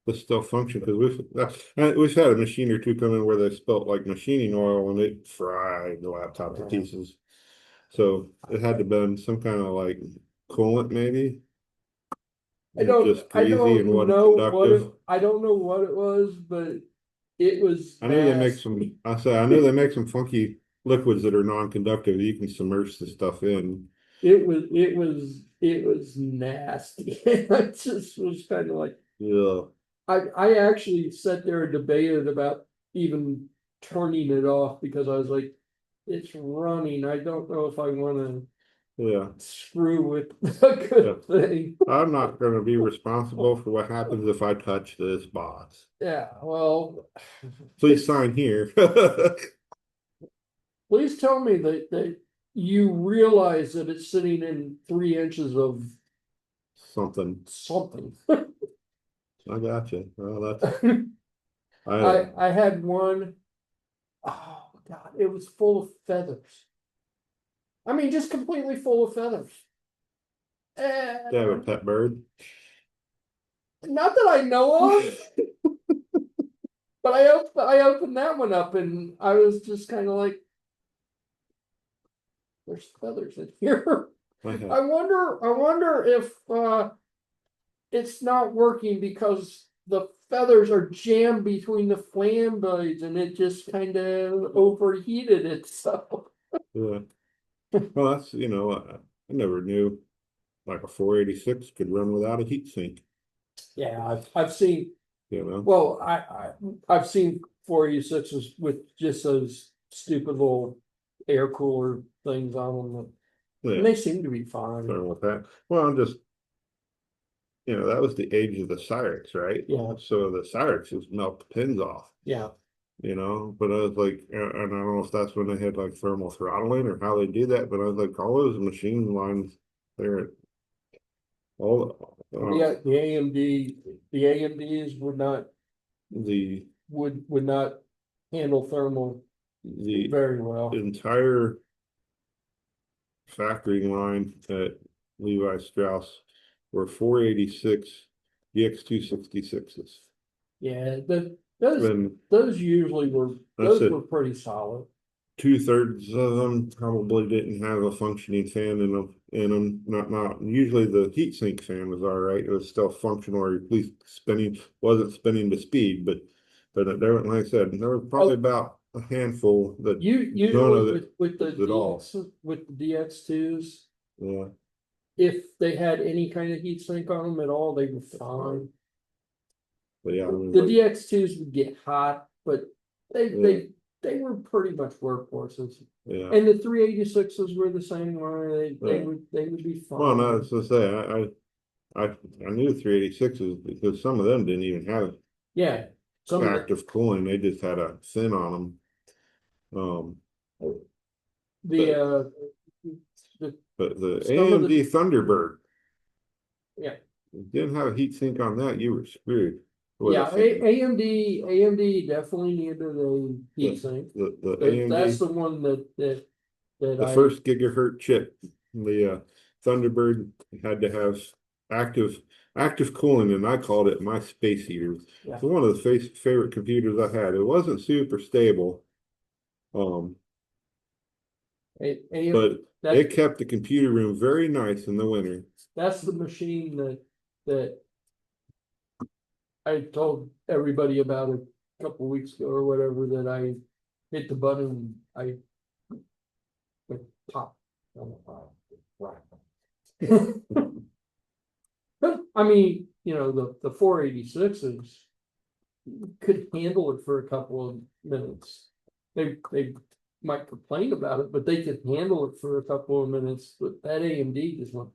But still function because we've had a machine or two come in where they spilt like machining oil and it fried the laptop to pieces. So it had to been some kind of like coolant maybe. I don't know what it was, but it was I know they make nasty. I know they make some funky liquids that are non-conductive that you can submerge the stuff in. It was nasty. I just was kind of like, Yeah. I actually sat there and debated about even turning it off because I was like, it's running. I don't know if I want to screw with a good thing. I'm not going to be responsible for what happens if I touch this box. Yeah, well, please sign here. Please tell me that you realize that it's sitting in 3 inches of something. I got you. Well, that's I had one. Oh God, it was full of feathers. I mean, just completely full of feathers. Do you have a pet bird? Not that I know of. But I opened that one up and I was just kind of like, there's feathers in here. I wonder if it's not working because the feathers are jammed between the fan blades and it just kind of overheated itself. Yeah. Well, that's I never knew like a 486 could run without a heat sink. Yeah, I've seen. Well, I've seen 486s with just those stupid little air cooler things on them, and they seem to be fine. With that. Well, I'm just that was the age of the Cyrix, right? Yeah. So the Cyrix just melt the pins off. Yeah. But I was like, and I don't know if that's when they had like thermal throttling or how they do that, but I was like, all those machine lines there, all the AMDs would not would not handle thermal very well. Entire factory line at Levi Strauss were 486 EX266s. Yeah, those usually were pretty solid. 2/3 of them probably didn't have a functioning fan in them, in them. Not usually the heatsink fan was all right. It was still functional, or at least wasn't spinning to speed. But there, like I said, there was probably about a handful that none of Usually it with the at all. with the DX2s, Yeah, if they had any kind of heat sink on them at all, they were fine. but yeah, I mean, The like, DX2s would get hot, but they yeah, they they were pretty much workhorses. yeah. And the 386s were the same way. Yeah. They would be Well, no, fine. as I say, I knew 386s because some of them didn't even have Yeah. Some of active cooling. They just had a fin on them. the But the the some of the AMD Thunderbird yeah. didn't have a heat sink on that. You were screwed. With Yeah, a fan. AMD definitely needed a heat sink. The That's AMD, the one that the I first gigahertz chip, the Thunderbird had to have active active cooling, and I called it my space heater. yeah. It's one of the favorite computers I had. It wasn't super stable, um, AM, but that's it kept the computer room very nice in the winter. that's the machine that I told everybody about a couple weeks ago or whatever, that I hit the button, I went pop. But I mean, the 486s could handle it for a couple of minutes. They might complain about it, but they could handle it for a couple of minutes. But that AMD just went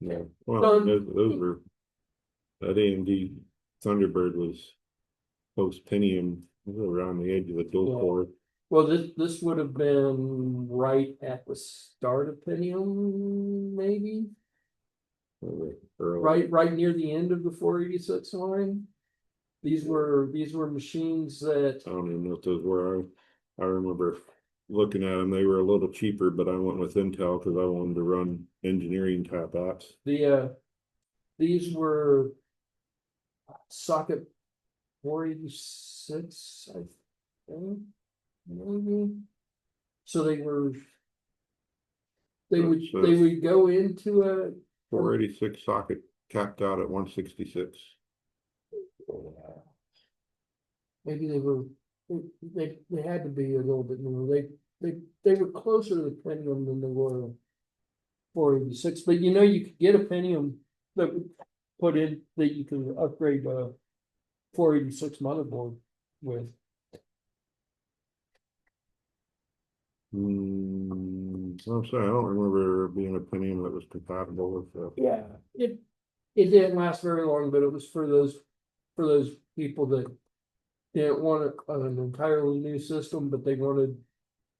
Yeah, well, done. those were that AMD Thunderbird was post Pentium around the edge of the dual Yeah. core. Well, this would have been right at the start of Pentium, maybe Early. right near the end of the 486 line. These were machines that I don't even know what those were. I remember looking at them. They were a little cheaper, but I went with Intel because I wanted to run engineering type apps. these were socket 486, I think, maybe. So they would go into a 486 socket capped out at 166. maybe they had to be a little bit more. They were closer to the Pentium than they were 486. But you could get a Pentium that would put in that you can upgrade a 486 motherboard with. I'm sorry, I don't remember being a Pentium that was compatible with that. Yeah, it didn't last very long, but it was for those people that didn't want an entirely new system, but they wanted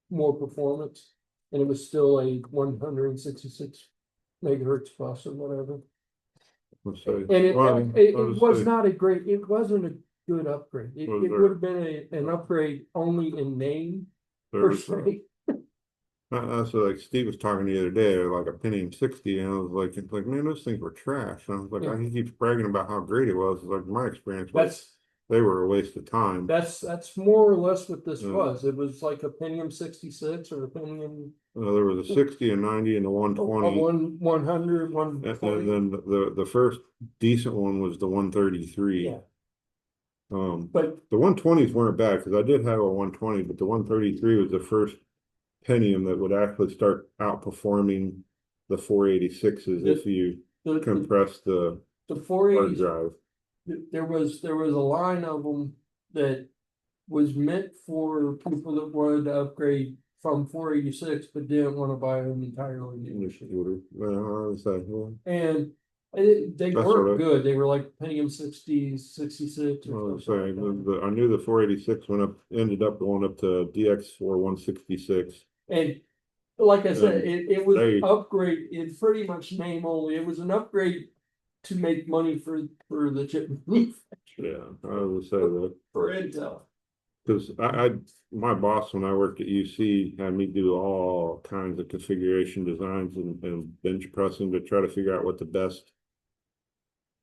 more performance, and it was still a 166 megahertz bus or whatever. Let's say, And it was say, not a great. It wasn't a good upgrade. It would have been an upgrade only in name per se. that's like Steve was talking the other day, like a Pentium 60, and I was like, man, those things were trash. And I was like, Yeah. he keeps bragging about how great it was. It's like my experience was they were a waste of time. That's more or less what this was. It was like a Pentium 66 or a Pentium. There was a 60, a 90, and a 120. 100, 120. And then the first decent one was the 133. Yeah. But the 120s weren't bad because I did have a 120, but the 133 was the first Pentium that would actually start outperforming the 486s if you compress the hard 480s drive. There was a line of them that was meant for people that wanted to upgrade from 486 but didn't want to buy an entirely new machine. And they weren't good. They were like Pentium 60, 66 or something. I knew the 486 ended up going up to DX4 166. And like I said, it was upgrade in pretty much name only. It was an upgrade to make money for the chip manufacturer. Yeah, I would say that for Intel. Because my boss when I worked at UC had me do all kinds of configuration designs and bench pressing to try to figure out what the best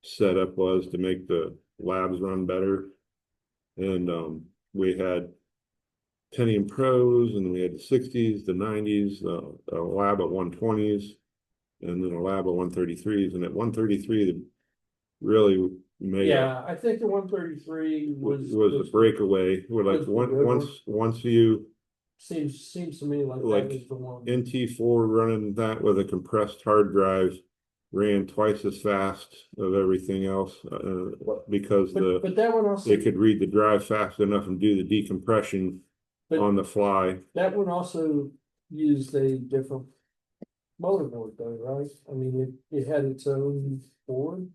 setup was to make the labs run better. And we had Pentium Pros, and then we had the 60s, the 90s, a lab at 120s, and then a lab at 133s. And at 133, the really made a Yeah, I think the 133 was was a breakaway. Where like was the good one. once you Seems to me like that like was the one. NT4 running that with a compressed hard drive ran twice as fast of everything else because But that one also, they could read the drive fast enough and do the decompression but on the fly. that one also used a different motherboard though, right? I mean, it had its own board,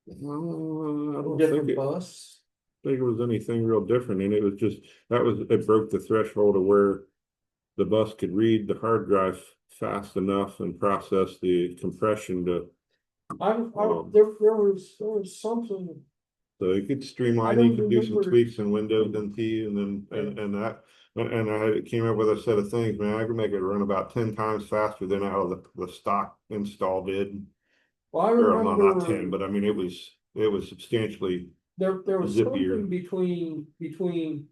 I don't different bus. think it was anything real different, and it was just that was it broke the threshold of where the bus could read the hard drive fast enough and process the compression to There was something, so you could I streamline, you don't could do some remember. tweaks in Windows NT and then and that and I came up with a set of things, man. I could make it run about 10 times faster than out of the stock install did. Well, I Or well, not remember 10, but I mean it was substantially there was something zippier. between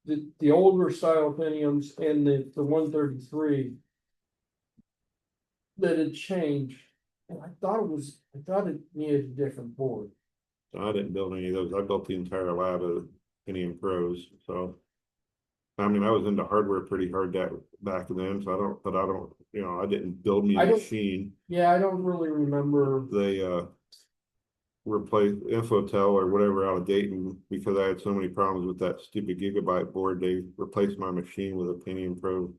the older style Pentiums and the 133 that had changed. And I thought it needed a different board. I didn't build any of those. I built the entire lab of Pentium Pros. So I mean I was into hardware pretty hard back then. So I don't, I didn't build me a I don't, machine. yeah, I don't really remember. They replaced Infotel or whatever out of Dayton because I had so many problems with that stupid gigabyte board. They replaced my machine with a Pentium Pro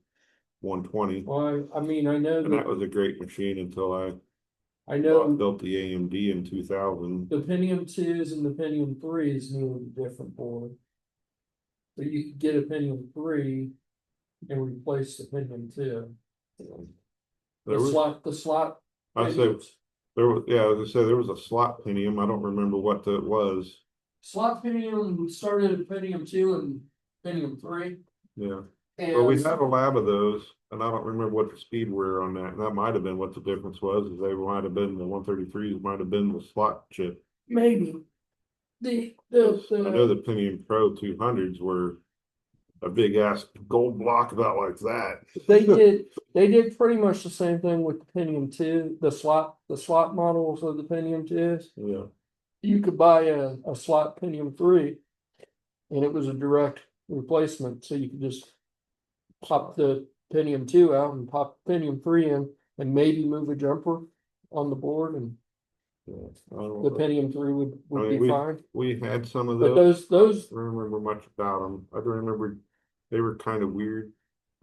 120. Well, I mean, I know And that that, was a great machine until I know built the AMD in 2000. the Pentium 2s and the Pentium 3s needed a different board. But you could get a Pentium 3 and replace the Pentium 2. There was, The slot I say, Pentiums. there was, yeah, as I say, there was a slot Pentium. I don't remember what that was. Slot Pentium started at Pentium 2 and Pentium 3. Yeah. Well, we And had a lab of those, and I don't remember what the speed were on that. And that might have been what the difference was, is they might have been the 133s, might have been the slot chip. maybe I know the Pentium Pro 200s were a big ass gold block about like that. they did pretty much the same thing with the Pentium 2, the slot models of the Pentium 2s. Yeah. You could buy a slot Pentium 3 and it was a direct replacement. So you could just pop the Pentium 2 out and pop Pentium 3 in and maybe move a jumper on the board and Yeah, the Pentium 3 would be fine. We had some of But those. those I don't remember much about them. I don't remember they were kind of weird.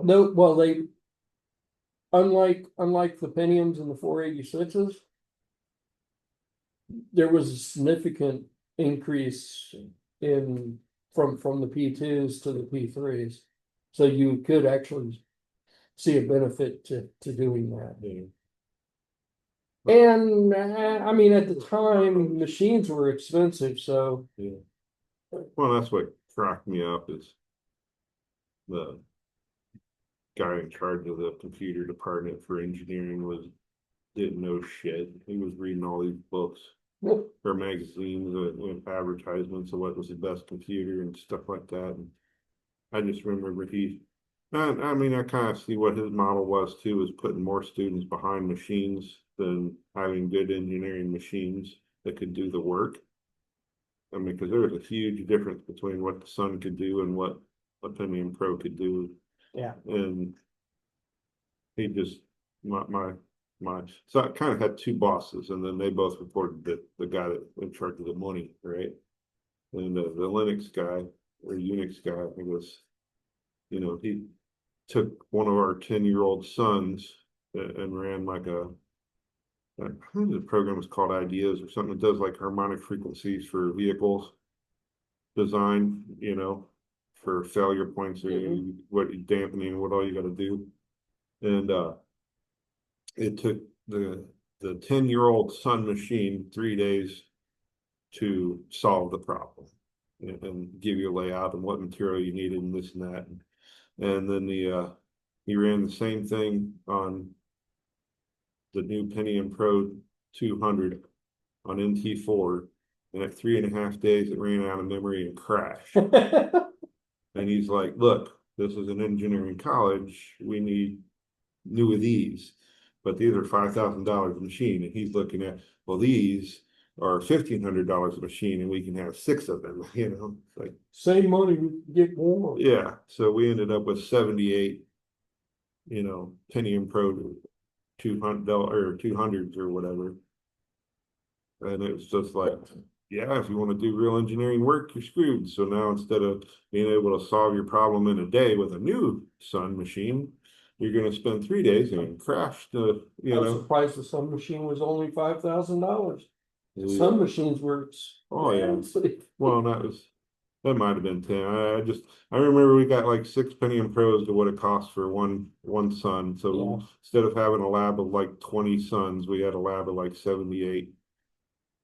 no, well, they unlike the Pentiums and the 486s, there was a significant increase in from the P2s to the P3s. So you could actually see a benefit to doing that. Yeah. And I mean, at the time, machines were expensive, so Yeah. Well, that's what cracked me up is the guy in charge of the computer department for engineering didn't know shit. He was reading all these books or magazines with advertisements of what was the best computer and stuff like that. And I just remember I mean, I kind of see what his model was too, was putting more students behind machines than having good engineering machines that could do the work. I mean, because there was a huge difference between what the Sun could do and what a Pentium Pro could do. yeah. And he just, so I kind of had two bosses, and then they both reported that the guy that in charge of the money, right? And the Linux guy or Unix guy, I was, he took one of our 10-year-old sons and ran like I think the program is called Ideas or something. It does like harmonic frequencies for vehicles design, for failure points or what you dampening, what all you got to do. And it took the 10-year-old Sun machine 3 days to solve the problem and give you a layout and what material you needed and this and that. And then he ran the same thing on the new Pentium Pro 200 on NT4, and at 3.5 days it ran out of memory and crashed. And he's like, look, this is an engineering college. We need new of these, but these are $5,000 a machine. And he's looking at, well, these are $1,500 a machine, and we can have 6 of them. It's like Same money, we could get more. yeah. So we ended up with 78, Pentium Pro $200 or 200s or whatever. And it was just like, yeah, if you want to do real engineering work, you're screwed. So now instead of being able to solve your problem in a day with a new Sun machine, you're going to spend 3 days and crash the, I was surprised the Sun machine was only $5,000. Some machines were Oh yeah. expensive. Well, that might have been 10. I remember we got like 6 Pentium Pros to what it cost for one Sun. So Yeah. instead of having a lab of like 20 Suns, we had a lab of like 78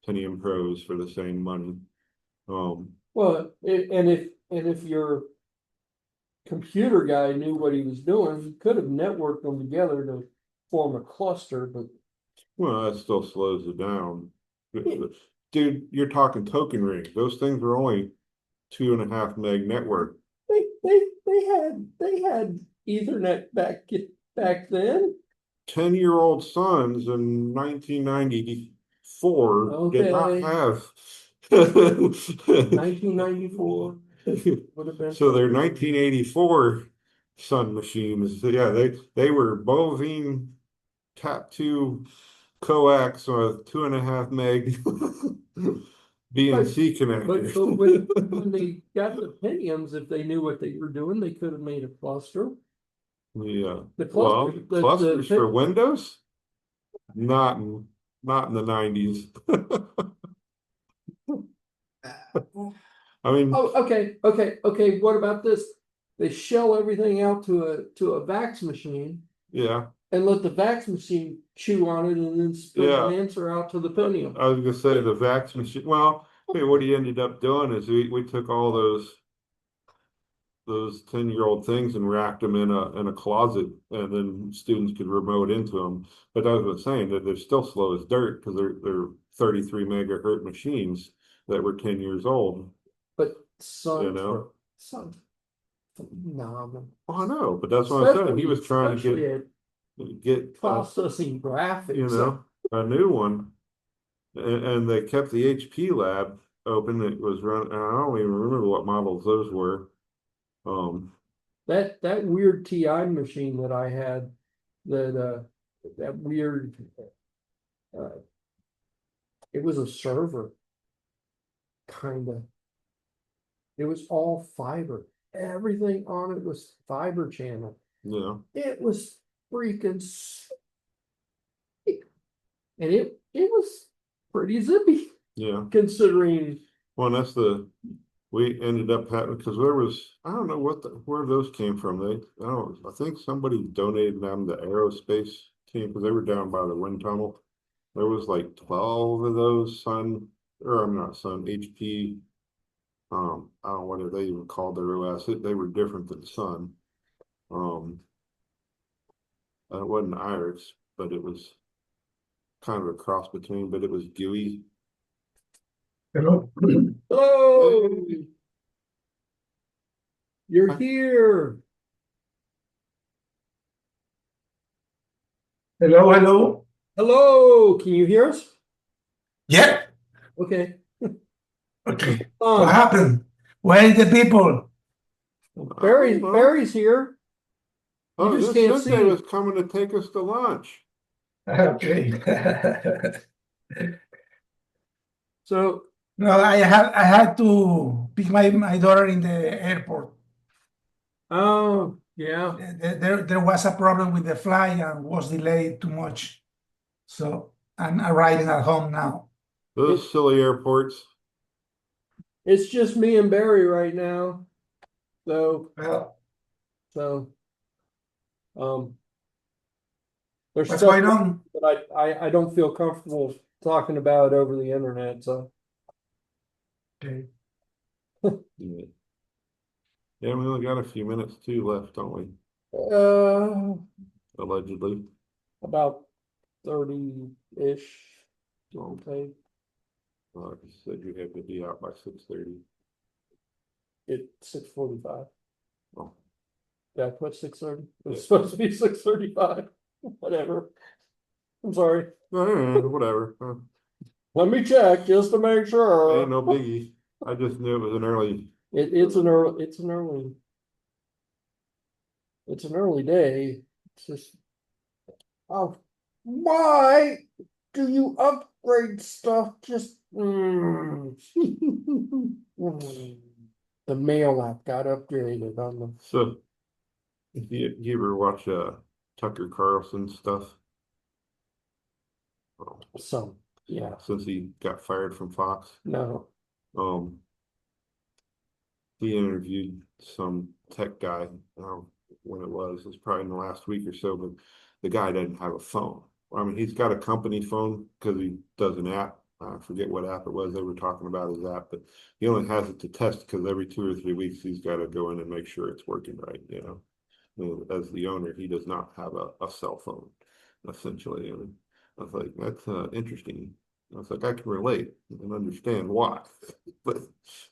Pentium Pros for the same money. Well, and if your computer guy knew what he was doing, he could have networked them together to form a cluster, but Well, that still slows it down. Dude, you're talking token ring. Those things are only 2.5 meg network. they had Ethernet back then. 10-year-old Suns in 1994 did not Okay. have 1994 would have been. So they're 1984 Sun machines. Yeah, they were bovine Cat 2 coax with 2.5 meg BNC connectors. But when they got the Pentiums, if they knew what they were doing, they could have made a cluster. Yeah. The cluster, Well, clusters for Windows? Not in the 90s. I mean, Oh, okay. What about this? They shell everything out to a VAX machine yeah. and let the VAX machine chew on it and then spit an answer out to the Pentium. I was gonna say the VAX machine. Well, hey, what he ended up doing is we took all those 10-year-old things and racked them in a closet, and then students could remote into them. But I was saying that they're still slow as dirt because they're 33 megahertz machines that were 10 years old. But some phenomenal. Oh, I know, but that's what I said. He was trying to get processing graphics, a new one, and they kept the HP lab open. It was running. I don't even remember what models those were. That weird TI machine that I had, that weird, it was a server, kind of. It was all fiber. Everything on it was fiber channel. Yeah. It was freaking sick. And it was pretty zippy. Yeah. Considering. Well, we ended up having, because there was, I don't know where those came from. I think somebody donated them to aerospace team because they were down by the wind tunnel. There was like 12 of those HP. I don't know what they even called their OS. They were different than Sun. It wasn't Iris, but it was kind of a cross between, but it was GUI. Hello. Hello. You're here. Hello. Hello. Can you hear us? Yeah. Okay. Okay. What happened? Where is the people? Barry's here. You just can't see. He was coming to take us to lunch. Okay. So no, I had to pick my daughter in the airport. Oh, yeah. There was a problem with the flight and was delayed too much. So I'm arriving at home now. Those silly airports. It's just me and Barry right now. So there's what's stuff going on? that I don't feel comfortable talking about over the internet. So okay. Yeah, we only got a few minutes too left, don't we? Allegedly. About 30-ish. Okay. You said you had to be out by 6:30. It's 6:45. Well, Yeah, what, 6:30? It's supposed to be 6:35. Whatever. I'm sorry. whatever. Let me check just to make sure. Ain't no biggie. I just knew it was an early. It's an early day. It's just, oh, why do you upgrade stuff just the mail app got upgraded on the So, if you ever watch Tucker Carlson stuff? some, yeah, Since he got fired from Fox, no. um, he interviewed some tech guy. When it was probably in the last week or so, but the guy doesn't have a phone. I mean, he's got a company phone because he does an app. I forget what app it was they were talking about his app, but he only has it to test because every 2 or 3 weeks he's got to go in and make sure it's working right. As the owner, he does not have a cell phone, essentially. And I was like, that's interesting. I was like, I can relate and understand why, but so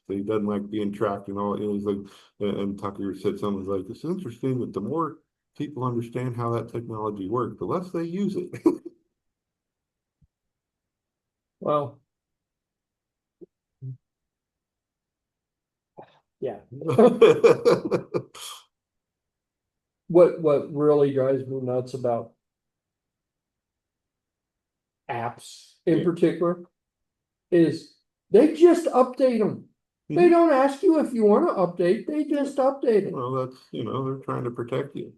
he doesn't like being tracked and all. He's like, and Tucker said something like, it's interesting that the more people understand how that technology works, the less they use it. Well, yeah. What really drives me nuts about apps in particular is they just update them. They don't ask you if you want to update, they just update it. Well, that's, they're trying to protect you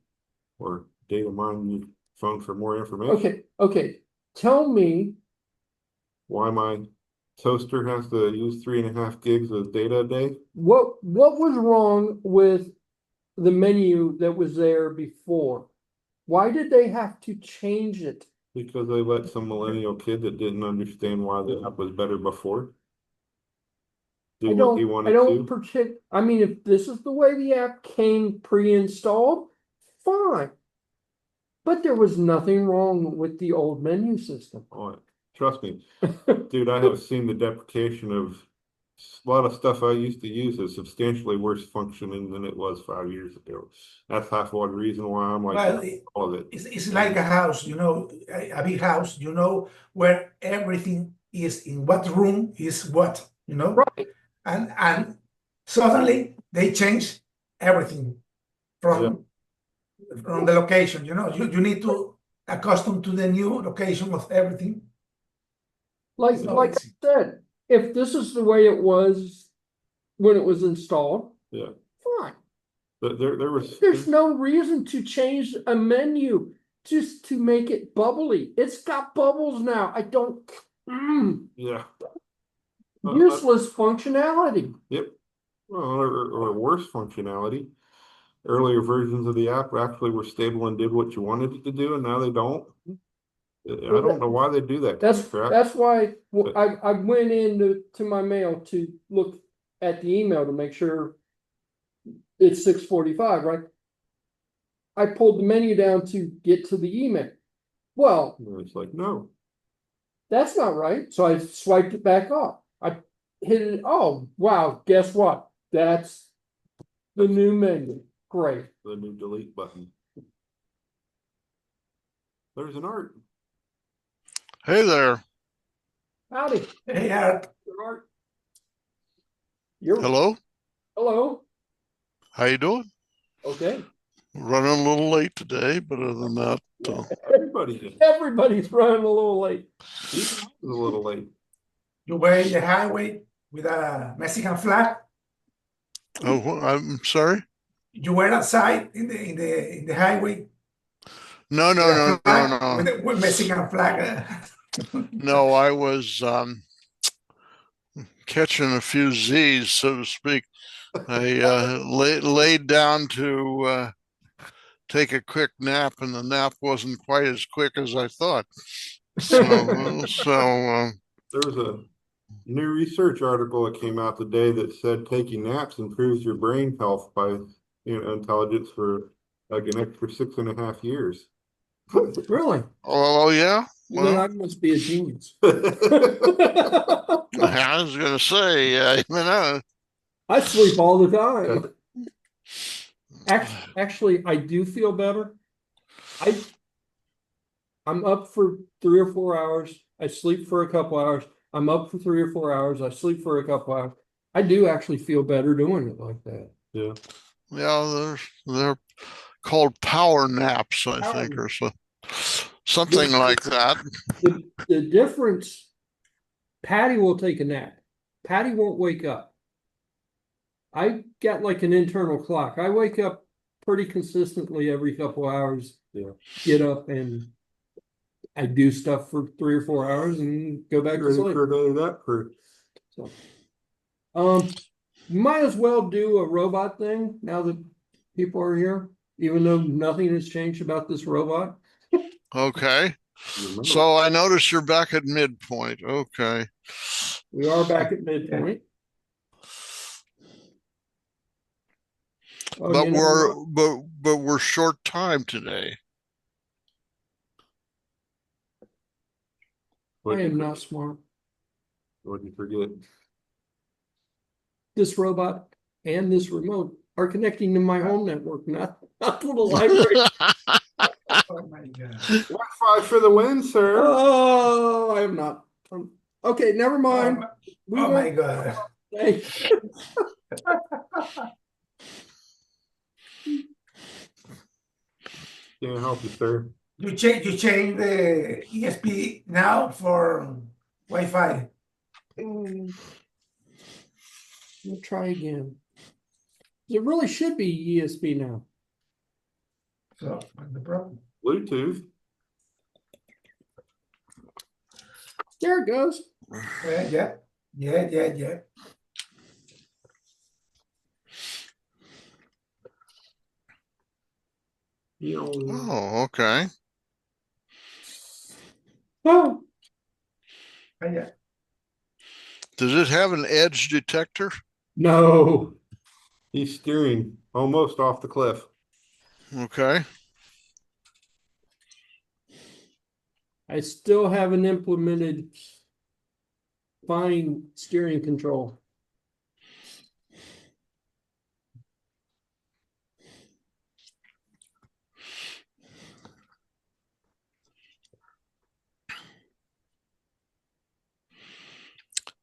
or data mine your phone for more information. Okay. Tell me why my toaster has to use 3.5 gigs of data a day. what was wrong with the menu that was there before? Why did they have to change it? Because they let some millennial kid that didn't understand why the app was better before do what he wanted to. I mean, if this is the way the app came pre-installed, fine. But there was nothing wrong with the old menu system. Oh, trust me, dude, I have seen the deprecation of a lot of stuff I used to use is substantially worse functioning than it was 5 years ago. That's half one reason why I'm like, Well, all of it. it's like a house, a big house, where everything is in what room is what, Right. and suddenly they change everything from the location. You need to accustom to the new location of everything. Like I said, if this is the way it was when it was installed, fine. But there's no reason to change a menu just to make it bubbly. It's got bubbles now. I don't. Useless functionality. Yep. Well, or worse functionality. Earlier versions of the app actually were stable and did what you wanted it to do, and now they don't. I don't know why they do that. That's why I went into my mail to look at the email to make sure it's 6:45, right? I pulled the menu down to get to the email. Well, it's like, no, that's not right. So I swiped it back off. I hit it. Oh, wow. Guess what? That's the new menu. Great. The new delete button. There's an art. Hey there. Howdy. Hey, Art. Hello. Hello. How you doing? Okay. Running a little late today, but other than that, everybody's running a little late. A little late. You were in the highway with a Mexican flag. Oh, I'm sorry. You were outside in the highway. No. With Mexican flag. No, I was catching a few Z's, so to speak. I laid down to take a quick nap, and the nap wasn't quite as quick as I thought. So there was a new research article that came out today that said taking naps improves your brain health by intelligence for like an extra 6.5 years. Really? Oh yeah. Well, then I must be a genius. I was gonna say, I sleep all the time. Actually, I do feel better. I'm up for 3 or 4 hours. I sleep for a couple hours. I'm up for 3 or 4 hours. I sleep for a couple hours. I do actually feel better doing it like that. Yeah. Yeah, they're called power naps, I Power think, or something The- like that. The difference, Patty will take a nap. Patty won't wake up. I got like an internal clock. I wake up pretty consistently every couple hours. Yeah. Get up and I do stuff for 3 or 4 hours and go back to Ready sleep. for another nap for So, might as well do a robot thing now that people are here, even though nothing has changed about this robot. Okay. remember. So I notice you're back at midpoint. Okay. We are back at midpoint. Oh, But you know but we're short time today. what? I am not smart. What'd you forget? This robot and this remote are connecting to my home network, not to the library. Oh my God. Wi-Fi for the win, sir. Oh, I am not. Okay, never mind. We Oh my won't. God. Thank Can't help you, sir. You change the ESP now for Wi-Fi. We'll try again. It really should be ESP now. So what's the problem? Bluetooth. There it goes. Yeah. You know, Oh, okay. Oh, Yeah. Does it have an edge detector? no. he's steering almost off the cliff. Okay. I still haven't implemented fine steering control.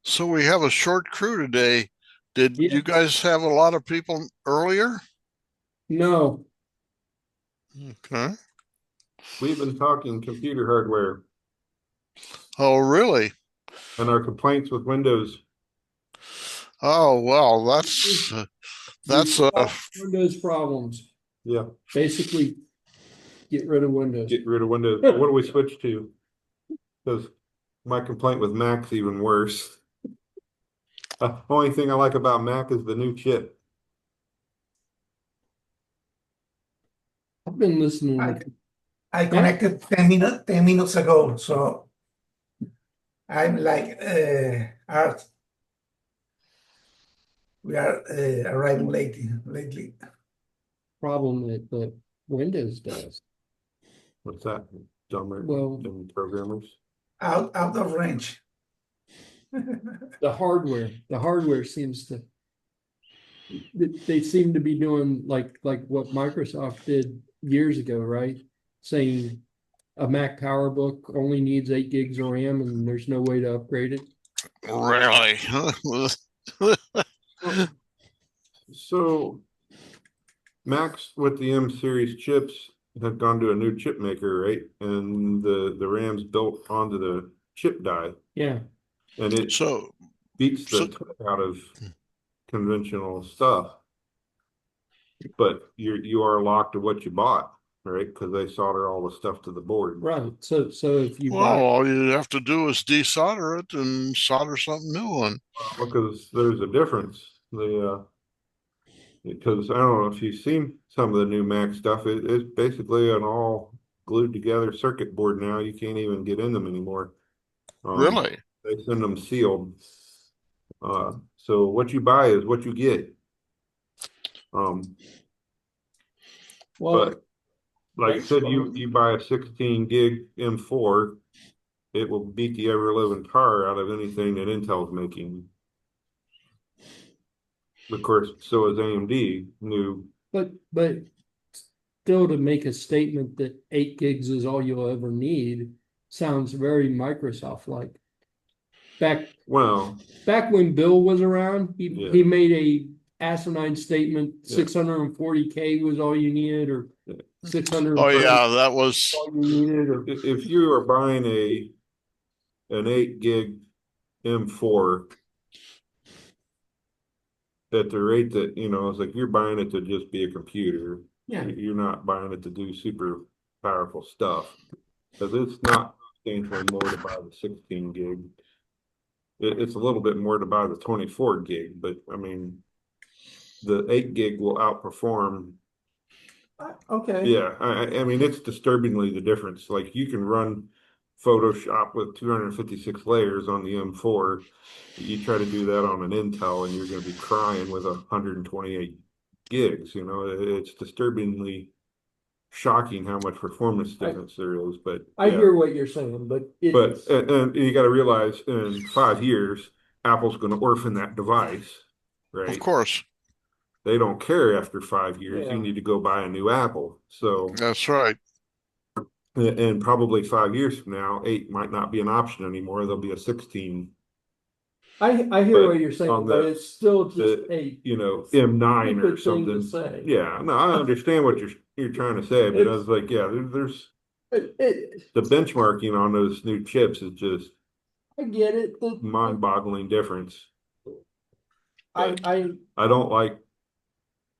So we have a short crew today. Did Yeah. you guys have a lot of people earlier? No. Okay. We've been talking computer hardware Oh, really? and our complaints with Windows. Oh, well, that's Windows problems. Yeah, Basically, get rid of Windows. get rid of Windows. What do we switch to? Because my complaint with Mac's even worse. Only thing I like about Mac is the new chip. I've been listening. I connected 10 minutes ago, so I'm like Art. We are arriving lately. Problem that Windows does. What's that? Dumber Well, than programmers. Out of range. the hardware seems to. They seem to be doing like what Microsoft did years ago, right? Saying a Mac PowerBook only needs 8 gigs of RAM and there's no way to upgrade it. really. So Macs with the M series chips have gone to a new chip maker, right? And the RAM's built onto the chip die, Yeah. and it So beats the out of conventional stuff. But you are locked to what you bought, right? Because they solder all the stuff to the board. Right. So if you well, all you have to do is desolder it and solder something new on. Because there's a difference. Because I don't know if you've seen some of the new Mac stuff. It's basically an all glued together circuit board now. You can't even get in them anymore. Really? They send them sealed. So what you buy is what you get. well, But like I said, you buy a 16 gig M4, it will beat the ever living tar out of anything that Intel's making. Of course, so is AMD. New But still to make a statement that 8 gigs is all you'll ever need sounds very Microsoft-like. Well, Back when Bill was around, Yeah. he made a asinine statement, Yeah. 640K was all you needed, or Yeah. 600. Oh yeah, that was All you needed, or if you are buying an 8 gig M4 at the rate that, it's like you're buying it to just be a computer. yeah, You're not buying it to do super powerful stuff. Because it's not substantially more to buy the 16 gig. It's a little bit more to buy the 24 gig, but I mean, the 8 gig will outperform. okay. Yeah, I mean, it's disturbingly the difference. Like you can run Photoshop with 256 layers on the M4. You try to do that on an Intel and you're going to be crying with 128 gigs. It's disturbingly shocking how much performance difference there is. But I yeah, hear what you're saying, but and you got to realize in 5 years, Apple's going to orphan that device, of right? course. They don't care after 5 years. Yeah. You need to go buy a new Apple. So, That's right. and probably 5 years from now, 8 might not be an option anymore. There'll be a 16. I hear But what you're saying, on but the- it's still just the- a M9 or stupid thing to something. say. Yeah, no, I understand what you're trying to say, but I was like, yeah, there's the benchmarking on those new chips is just I get it. mind-boggling difference. I I don't like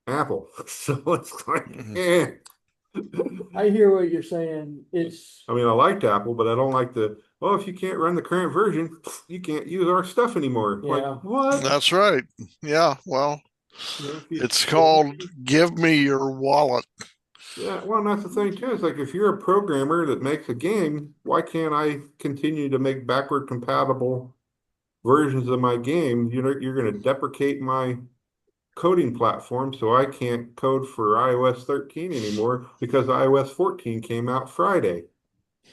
Apple, so it's like, eh. I hear what you're saying. I mean, I liked Apple, but I don't like if you can't run the current version, you can't use our stuff anymore. Yeah. Like, what? That's right. Yeah, well, If it's called give me your wallet. Yeah, well, and that's the thing too. It's like if you're a programmer that makes a game, why can't I continue to make backward compatible versions of my game? You're going to deprecate my coding platform, so I can't code for iOS 13 anymore because iOS 14 came out Friday.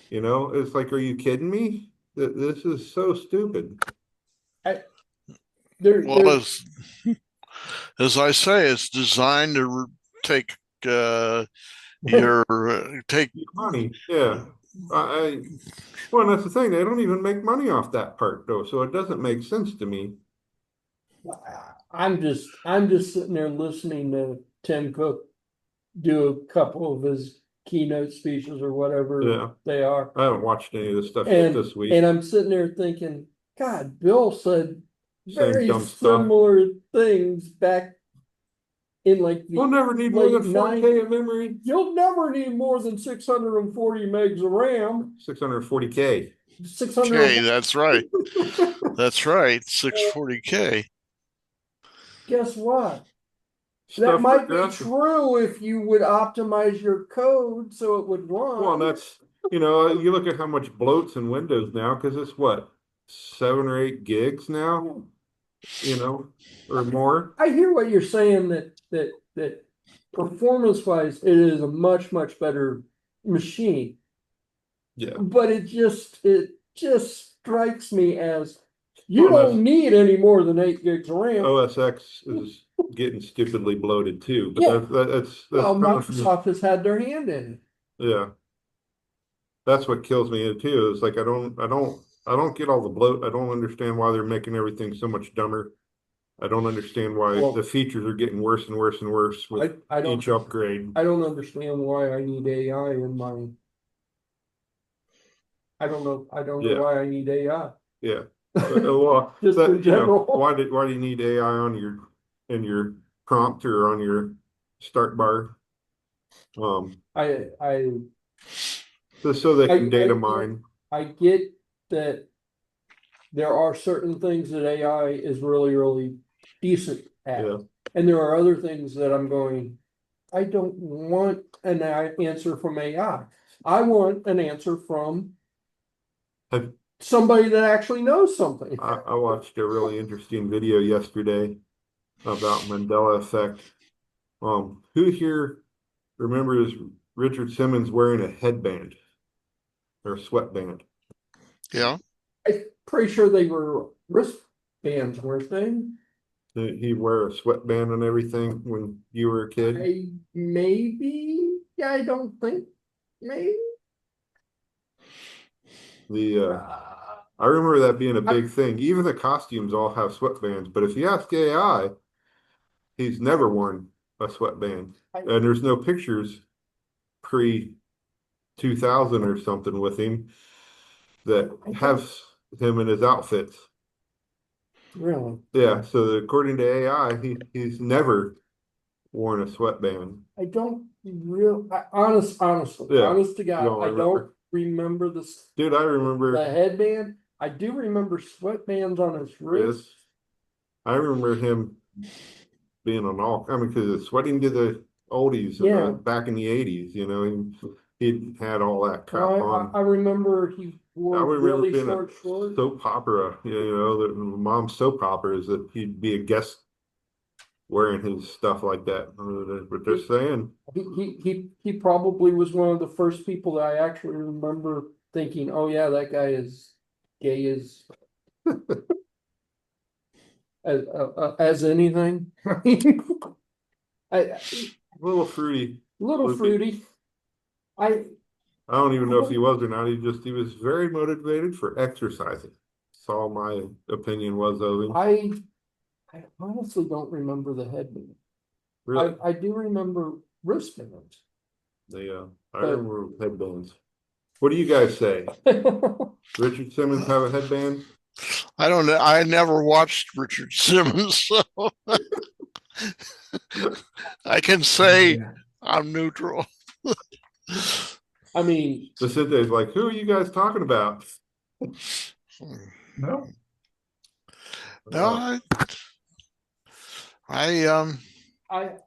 It's like, are you kidding me? This is so stupid. Well, as I say, it's designed to take take Money, yeah. Well, that's the thing. They don't even make money off that part though, so it doesn't make sense to me. I'm just sitting there listening to Tim Cook do a couple of his keynote speeches or whatever Yeah. they are. I haven't watched any of this stuff And this week. and I'm sitting there thinking, God, Bill said Same very dumb stuff. similar things back in like the We'll never need more than late 4K of memory. You'll never need more than 640 megs of RAM. 640K. 600. K, that's right. That's right. 640K. Guess what? That Stuff might be progresses. true if you would optimize your code so it would run. Well, that's, you look at how much bloats in Windows now, because it's what, 7 or 8 gigs now, or more. I hear what you're saying that performance wise, it is a much, much better machine. Yeah. But it just strikes me as you don't need any more than 8 gigs of RAM. OS X is getting stupidly bloated too, but Yeah. that's Well, Microsoft has had their hand in it. Yeah. That's what kills me too. Is like I don't get all the bloat. I don't understand why they're making everything so much dumber. I don't understand why the features are getting worse and worse and worse with each upgrade. I don't understand why I need AI in my. I don't know why I need AI. Yeah. Well, Just in general. why do you need AI on your prompt or on your start bar? Just so they can data mine. I get that there are certain things that AI is really, really decent at. Yeah. And there are other things that I'm going, I don't want an answer from AI. I want an answer from somebody that actually knows something. I watched a really interesting video yesterday about Mandela effect. Who here remembers Richard Simmons wearing a headband or a sweatband? Yeah. I'm pretty sure they were wristbands, weren't they? Did he wear a sweatband and everything when you were a kid? I don't think, maybe. I remember that being a big thing. Even the costumes all have sweatbands, but if you ask AI, he's never worn a sweatband. And there's no pictures pre 2000 or something with him that have him in his outfits. Really? Yeah, so according to AI, he's never worn a sweatband. I don't honestly, Yeah, honest to God, don't I remember. don't remember this. Dude, I remember The headband. I do remember sweatbands on his this. wrist. I remember him being on all, I mean, because it's sweating to the oldies Yeah. back in the 80s, you know, he had all that crap on. I remember he wore I remember really being short shorts. soap opera, you know, the mom's soap operas that he'd be a guest wearing his stuff like that. But they're saying, He probably was one of the first people that I actually remember thinking, oh yeah, that guy is gay as anything. a little fruity. Little Loopy. fruity. I don't even know if he was or not. He was very motivated for exercising. That's all my opinion was of him. I honestly don't remember the headband. Really, I do remember wristbands. I remember headbands. What do you guys say? Richard Simmons have a headband? I don't know. I never watched Richard Simmons, so I can say Yeah. I'm neutral. I mean, Vicente's like, who are you guys talking about? No, No, I I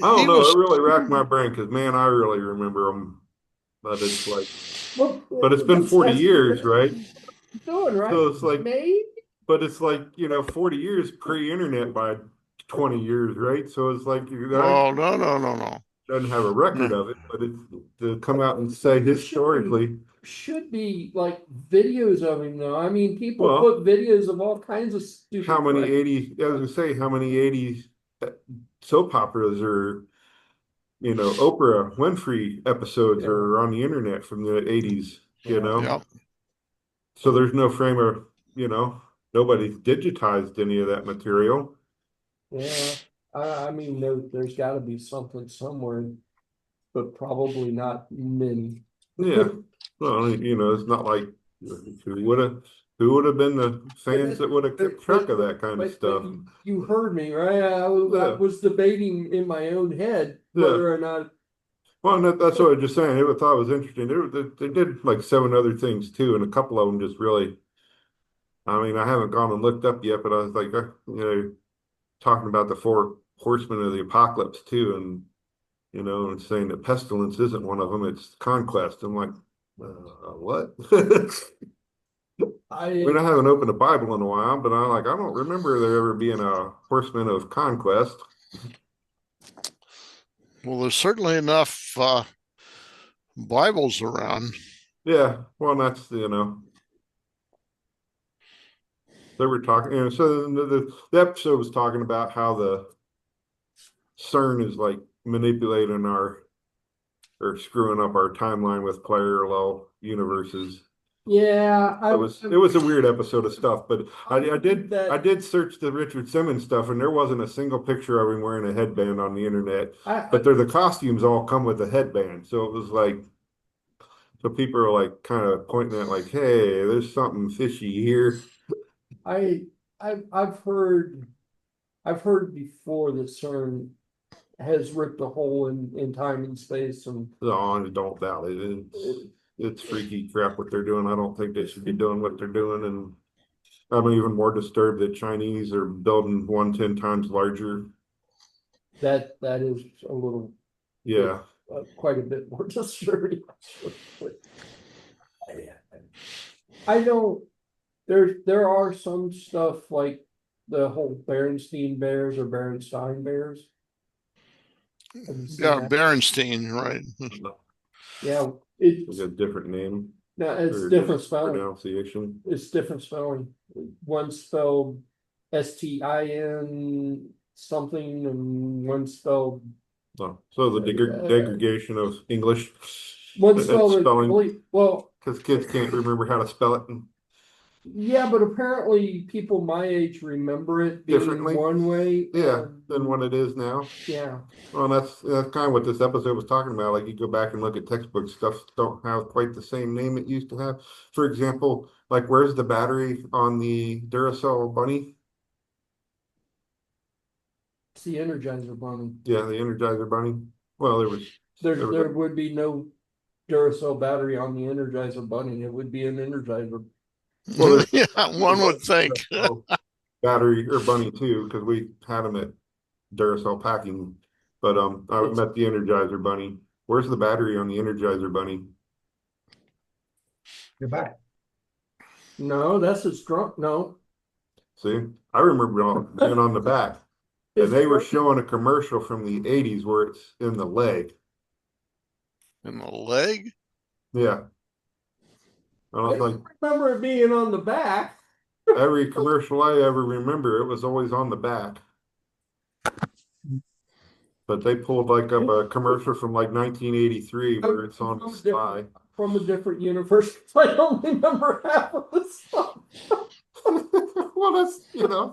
don't know. It really racked my brain because, man, I really remember him. But it's like, but it's been 40 years, right? doing right. So it's like, Maybe. but it's like, 40 years pre-internet by 20 years, right? So it's like, Oh, no. doesn't have a record of it, but it's to come out and say historically. Should be like videos of him though. I mean, people Well, put videos of all kinds of stupid. how many crap. 80s, I was gonna say, how many 80s soap operas or, Oprah Winfrey episodes are on the internet from the 80s, Yeah. So there's no frame of, nobody's digitized any of that material. Yeah. I mean, there's got to be something somewhere, but probably not many. Yeah. Well, it's not like who would have been the fans that would have kept track of that kind of stuff. You heard me, right? I was debating in my own head whether or not. Well, that's what I was just saying. I thought it was interesting. They did like 7 other things too, and a couple of them just really. I mean, I haven't gone and looked up yet, but I was like, talking about the 4 horsemen of the apocalypse too, and and saying that pestilence isn't one of them; it's conquest. I'm like, what? I mean, I haven't opened a Bible in a while, but I don't remember there ever being a horseman of conquest. Well, there's certainly enough Bibles around. Yeah, well, that's they were talking, so the episode was talking about how the CERN is like manipulating or screwing up our timeline with parallel universes. Yeah, it was a weird episode of stuff, but I did search the Richard Simmons stuff, and there wasn't a single picture of him wearing a headband on the internet. But the costumes all come with a headband, so it was like, so people are like kind of pointing at like, hey, there's something fishy here. I've heard before that CERN has ripped a hole in time and space, and No, I don't doubt it. It's freaky crap what they're doing. I don't think they should be doing what they're doing, and I'm even more disturbed that Chinese are building 10 times larger. that is a little, Yeah. quite a bit more disturbing. I don't. There are some stuff like the whole Berenstein Bears or Berenstein Bears. Yeah, Berenstein, right? Yeah, It's a different name. No, it's different spelling. Pronunciation. It's different spelling. One spelled STIN something and one spelled, So the degradation of English. one spelled spelling, really, well, because kids can't remember how to spell it yeah, but apparently people my age remember it being differently. one way. Yeah, than what it is now. Yeah. Well, that's kind of what this episode was talking about. Like you go back and look at textbooks, stuff don't have quite the same name it used to have. For example, like where's the battery on the Duracell Bunny? It's the Energizer Bunny. Yeah, the Energizer Bunny. Well, There would be no Duracell battery on the Energizer Bunny. It would be an Energizer. Well, Yeah, one would think. battery or Bunny too, because we had them at Duracell packing. But I met the Energizer Bunny. Where's the battery on the Energizer Bunny? The back. No, that's a strong. No, See, I remember being on the back, and they were showing a commercial from the '80s where it's in the leg. In the leg? Yeah. I I was like, don't remember it being on the back. every commercial I ever remember, it was always on the back. But they pulled like up a commercial from like 1983 where it's on the thigh. From a different universe. I don't remember half of the stuff. Well, that's, I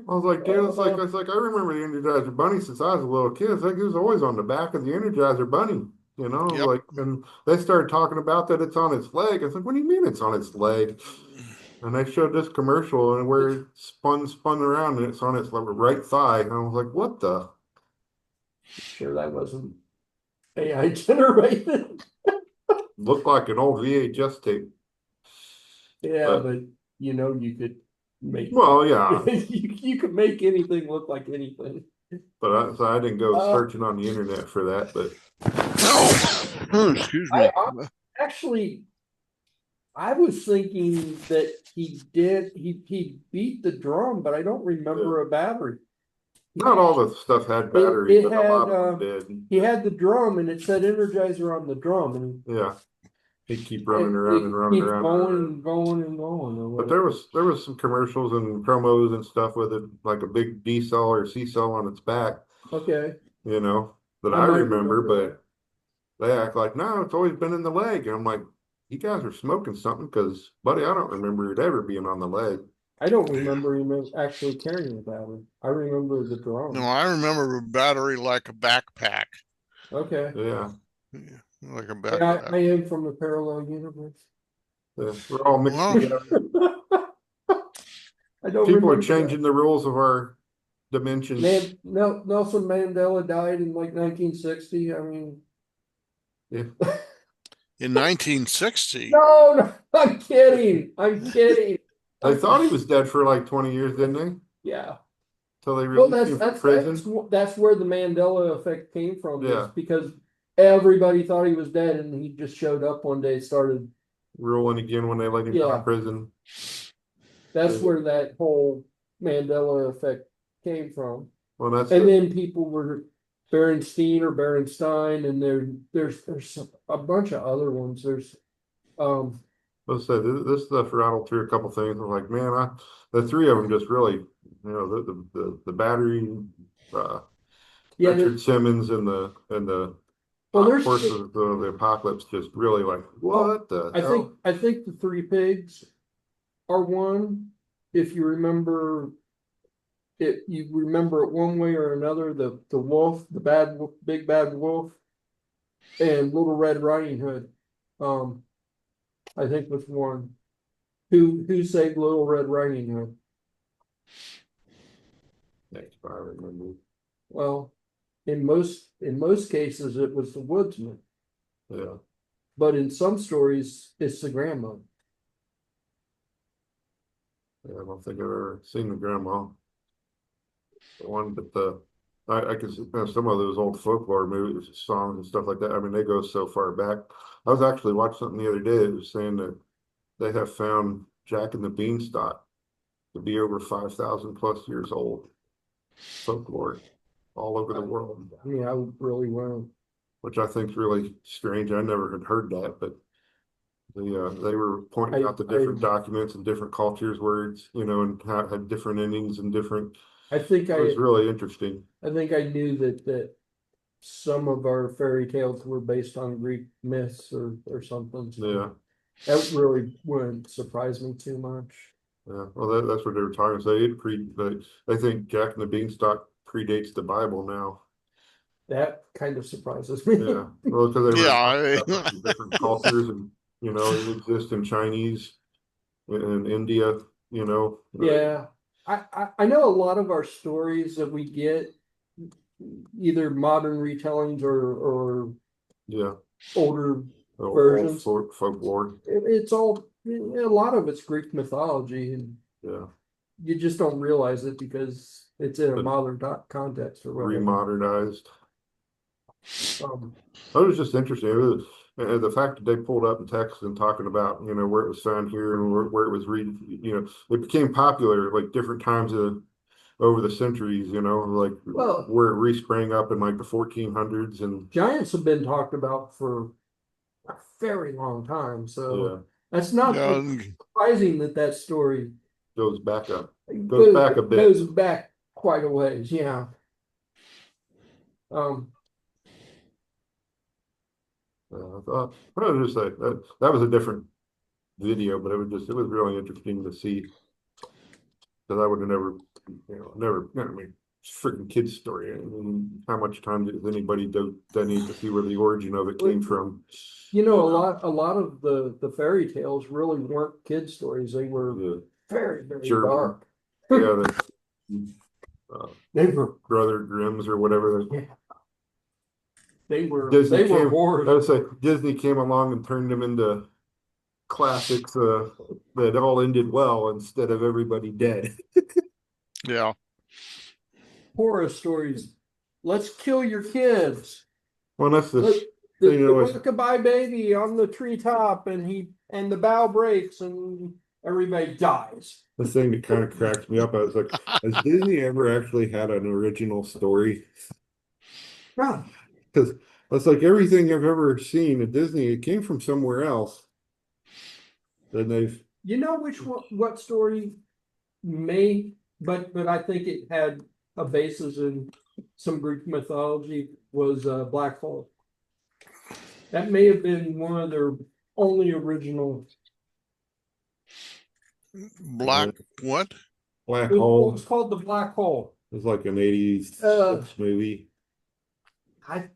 was like, dude, I was like, I remember the Energizer Bunny since I was a little kid. It's like it was always on the back of the Energizer Bunny, Yep. like, and they started talking about that it's on its leg. I was like, what do you mean it's on its leg? And they showed this commercial and where it spun around and it's on its right thigh. And I was like, what the? Sure, that wasn't AI generated. Looked like an old VHS tape. Yeah, but you could make. Well, yeah. you could make anything look like anything. But so I didn't go searching on the internet for that. But Oh, excuse me. Actually, I was thinking that he beat the drum, but I don't remember a battery. not all the stuff had batteries, It but a lot had, of them did. He had the drum and it said Energizer on the drum, and Yeah, he'd keep running around and running keeps around. going and going. Or But there was some commercials and promos and stuff with it, like a big D cell or C cell on its back. Okay. That I remember, but they act like, no, it's always been in the leg. And I'm like, you guys are smoking something because, buddy, I don't remember it ever being on the leg. I don't remember him actually carrying a battery. I remember the drum. No, I remember a battery like a backpack. Okay. Yeah. Like a Yeah, backpack. I am from a parallel universe. Yeah, we're all mixed Well, together. I don't People are remember changing the rules of our dimensions. Nelson Mandela died in like 1960. I mean, Yeah. in 1960. no, I'm kidding. I'm kidding. They thought he was dead for like 20 years, didn't they? Yeah. Till they Well, released him from prison. that's where the Mandela effect came from. Yeah. Because everybody thought he was dead, and he just showed up one day, started Ruling again when they let him out of prison. That's where that whole Mandela effect came from. Well, then people were Berenstein or Berenstein, and there's a bunch of other ones. There's let's say this stuff rattled through a couple things. I'm like, man, the three of them just really, the battery, Richard Simmons and the forces of the apocalypse just really like, what the hell? I think the Three Pigs are one. If you remember it, you remember it one way or another. The wolf, the big bad wolf, and Little Red Riding Hood. I think was one. Who saved Little Red Riding Hood? Next, I remember. Well, in most cases, it was the woodsman. Yeah. But in some stories, it's the grandma. Yeah, I don't think I've ever seen the grandma. The one, but I can see some of those old folklore movies, songs and stuff like that. I mean, they go so far back. I was actually watching something the other day that was saying that they have found Jack and the Beanstalk to be over 5,000 plus years old. Folklore all over the world. Yeah, I really will. Which I think is really strange. I never had heard that, but They were pointing out the different documents and different cultures where it's, and how it had different endings and different. I think It was really interesting. I think I knew that some of our fairy tales were based on Greek myths or something. So Yeah. that really wouldn't surprise me too much. Yeah. Well, that's what they were talking. So they think Jack and the Beanstalk predates the Bible now. That kind of surprises me. Yeah. Well, because they were Yeah, talking about different cultures and, it exists in Chinese and India, Yeah. I know a lot of our stories that we get, either modern retellings or Yeah. older Old versions. folklore. It's all, a lot of it's Greek mythology, and Yeah. you just don't realize it because it's in a modern context or whatever. Remodernized. Um, That was just interesting. It was, the fact that they pulled up in Texas and talking about, where it was found here and where it was it became popular like different times over the centuries, like Well- where it re-sprang up in like the 1400s and giants have been talked about for a very long time, so yeah, that's not yeah, surprising that story goes back up. goes back a bit. Goes back quite a ways, yeah. I thought, I was just like that was a different video, but it was really interesting to see because I would have never, I mean, it's a freaking kid's story. I mean, how much time does anybody need to see where the origin of it came from? A lot of the fairy tales really weren't kid stories. They were very, very German. dark. Yeah, They were Brother Grimm's or whatever. they were Disney they were came, horrors. I would say Disney came along and turned them into classics that all ended well instead of everybody dead. yeah. Horror stories. Let's kill your kids. Well, that's the The thing. rockabye baby on the treetop, and the bough breaks and everybody dies. The thing that kind of cracks me up. I was like, has Disney ever actually had an original story? No. Because it's like everything I've ever seen at Disney, it came from somewhere else. Then they've What story may, but I think it had a basis in some Greek mythology, was Black Hole. That may have been one of their only original. Black what? Black It Hole. was called the Black Hole. It was like an 80s movie. I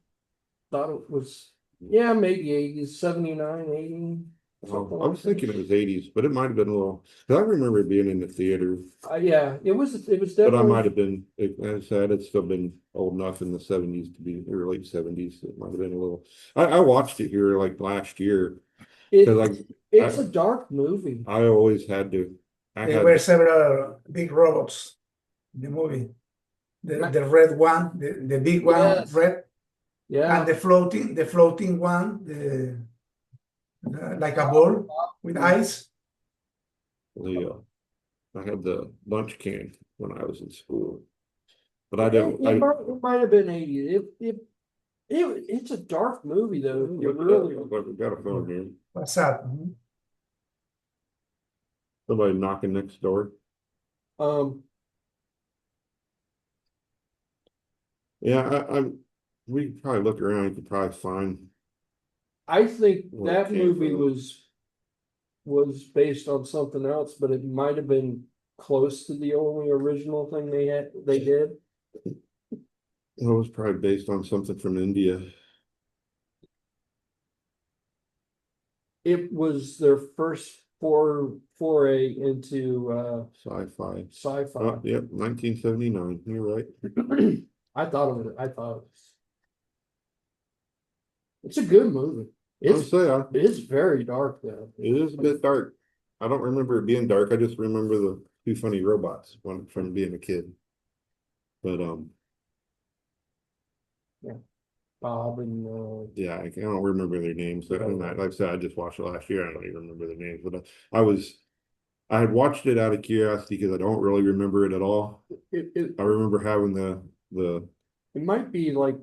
thought it was, yeah, maybe 80s, 79, 80. Well, I was thinking it was 80s, but it might have been a little. I remember it being in the theater. Yeah, it was But I definitely. might have been, as I said, it's still been old enough in the 70s to be, or late 70s. It might have been a little. I watched it here like last year. It's a dark movie. I always had to. There were several big robots in the movie. The red one, the big one, Yes. red, Yeah. and the floating one, like a ball with ice. I had the lunch can when I was in school, but It might have been 80. It's a dark movie though. You really. We got a phone here. What's up? Somebody knocking next door. Yeah, we could probably look around. You could probably find. I think Where it that came movie from. was based on something else, but it might have been close to the only original thing they did. It was probably based on something from India. It was their first foray into Sci-fi. sci-fi. Yep, 1979. You're right. I thought it was. It's a good movie. It's very dark though. It is a bit dark. I don't remember it being dark. I just remember the two funny robots from being a kid. But yeah, Bob and yeah, I don't remember their names. Like I said, I just watched it last year. I don't even remember the names. But I had watched it out of curiosity because I don't really remember it at all. I remember having the. It might be like